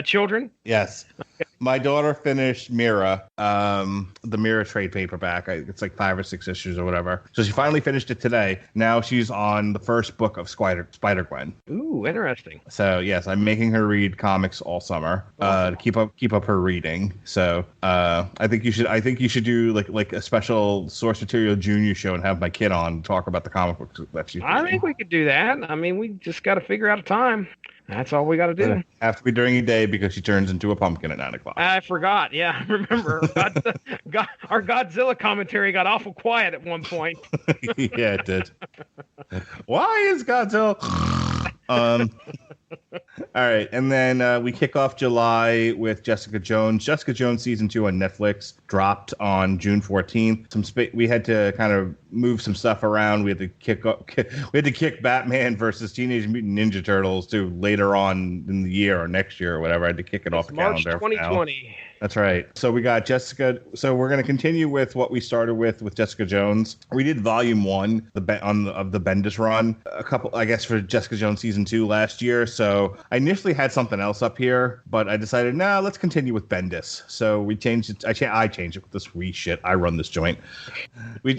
children? Yes. Okay. My daughter finished Mira, the Mira trade paperback. It's like 5 or 6 issues or whatever. So she finally finished it today. Now she's on the first book of Spider-Gwen. Ooh, interesting. So yes, I'm making her read comics all summer to keep up her reading. So I think you should do like a special source material junior show and have my kid on to talk about the comic books that she's reading. I think we could do that. I mean, we just got to figure out a time. That's all we got to do. Have to be during the day because she turns into a pumpkin at 9 o'clock. I forgot. Yeah, I remember. Our Godzilla commentary got awful quiet at one point. Yeah, it did. Why is Godzilla? All right, and then we kick off July with Jessica Jones. Jessica Jones season 2 on Netflix dropped on June 14th. We had to kind of move some stuff around. We had to kick Batman versus Teenage Mutant Ninja Turtles to later on in the year or next year or whatever. I had to kick it off the March calendar. 2020. That's right. So we got Jessica. So we're going to continue with what we started with Jessica Jones. We did volume 1 of the Bendis run, a couple, I guess, for Jessica Jones season 2 last year. So I initially had something else up here, but I decided, let's continue with Bendis. So we changed it. I changed it with this shit. I run this joint.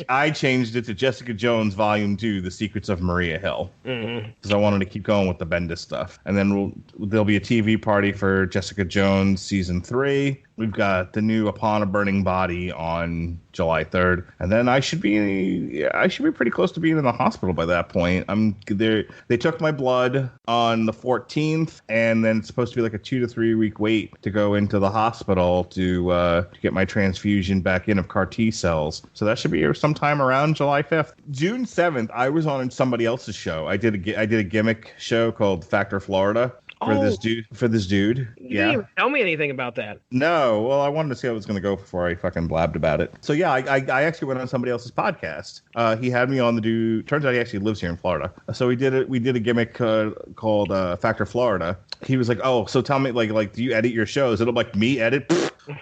I changed it to Jessica Jones volume 2, The Secrets of Maria Hill, because I wanted to keep going with the Bendis stuff. And then there'll be a TV party for Jessica Jones season 3. We've got the new Upon a Burning Body on July 3rd, and then I should be pretty close to being in the hospital by that point. I'm there. They took my blood on the 14th, and then it's supposed to be like a 2 to 3 week wait to go into the hospital to get my transfusion back in of CAR T cells. So that should be sometime around July 5th. June 7th, I was on somebody else's show. I did a gimmick show called Factor Florida. For this dude. You didn't even tell me anything about that. No. Well, I wanted to see how it was going to go before I fucking blabbed about it. So, yeah, I actually went on somebody else's podcast. He had me on the dude. Turns out he actually lives here in Florida. So we did a gimmick called Factor Florida. He was like, oh, so tell me, like, do you edit your shows? It'll like me edit.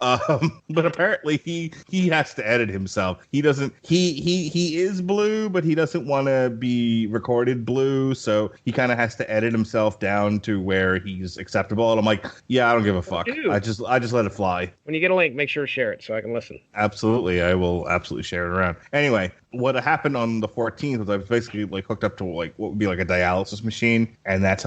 But apparently he has to edit himself. He doesn't. He is blue, but he doesn't want to be recorded blue. So he kind of has to edit himself down to where he's acceptable. And I'm like, yeah, I don't give a fuck. Dude. I just let it fly. When you get a link, make sure to share it so I can listen. Absolutely, I will absolutely share it around. Anyway, what happened on the 14th was I was basically like hooked up to like what would be like a dialysis machine, and that's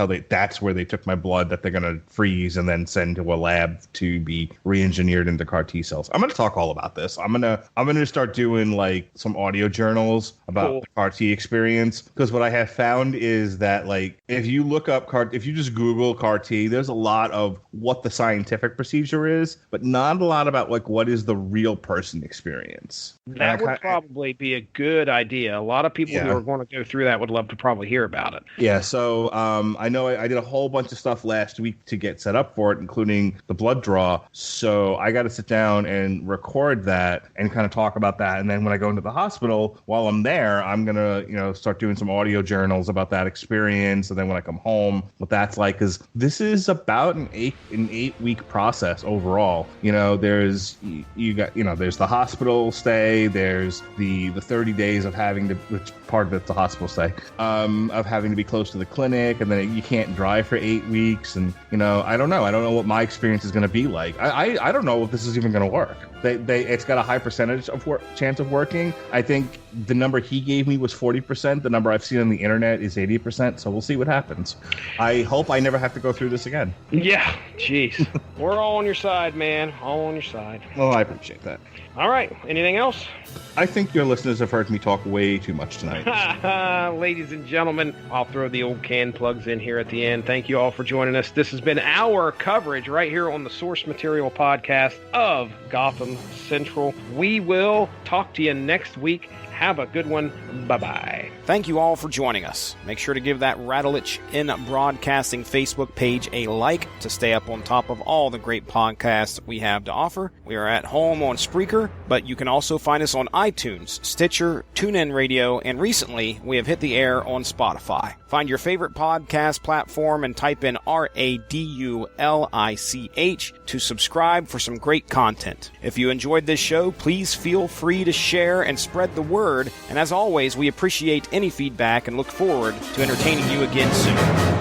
where they took my blood that they're gonna freeze and then send to a lab to be re-engineered into CAR T cells. I'm gonna talk all about this. I'm gonna start doing like some audio journals about the CAR T experience, because what I have found is that like if you look up if you just Google CAR T, there's a lot of what the scientific procedure is, but not a lot about like what is the real person experience. That would probably be a good idea. A lot of people who are going to go through that would love to probably hear about it. Yeah, so I know I did a whole bunch of stuff last week to get set up for it, including the blood draw. So I got to sit down and record that and kind of talk about that. And then when I go into the hospital, while I'm there, I'm going to, start doing some audio journals about that experience. And then when I come home, what that's like, because this is about an 8-week process overall. There's there's the hospital stay, there's the 30 days of having to, which part of it's the hospital stay, of having to be close to the clinic, and then you can't drive for 8 weeks, and I don't know what my experience is going to be like. I don't know if this is even going to work. It's got a high percentage of chance of working. I think the number he gave me was 40%. The number I've seen on the internet is 80%. So we'll see what happens. I hope I never have to go through this again. Yeah, jeez. We're all on your side, man. All on your side. Well, I appreciate that. All right. Anything else? I think your listeners have heard me talk way too much tonight. Ladies and gentlemen, I'll throw the old can plugs in here at the end. Thank you all for joining us. This has been our coverage right here on the Source Material Podcast of Gotham Central. We will talk to you next week. Have a good one. Bye-bye. Thank you all for joining us. Make sure to give that Rattlich in Broadcasting Facebook page a like to stay up on top of all the great podcasts we have to offer. We are at home on Spreaker, but you can also find us on iTunes, Stitcher, TuneIn Radio, and recently we have hit the air on Spotify. Find your favorite podcast platform and type in RADULICH to subscribe for some great content. If you enjoyed this show, please feel free to share and spread the word. And as always, we appreciate any feedback and look forward to entertaining you again soon.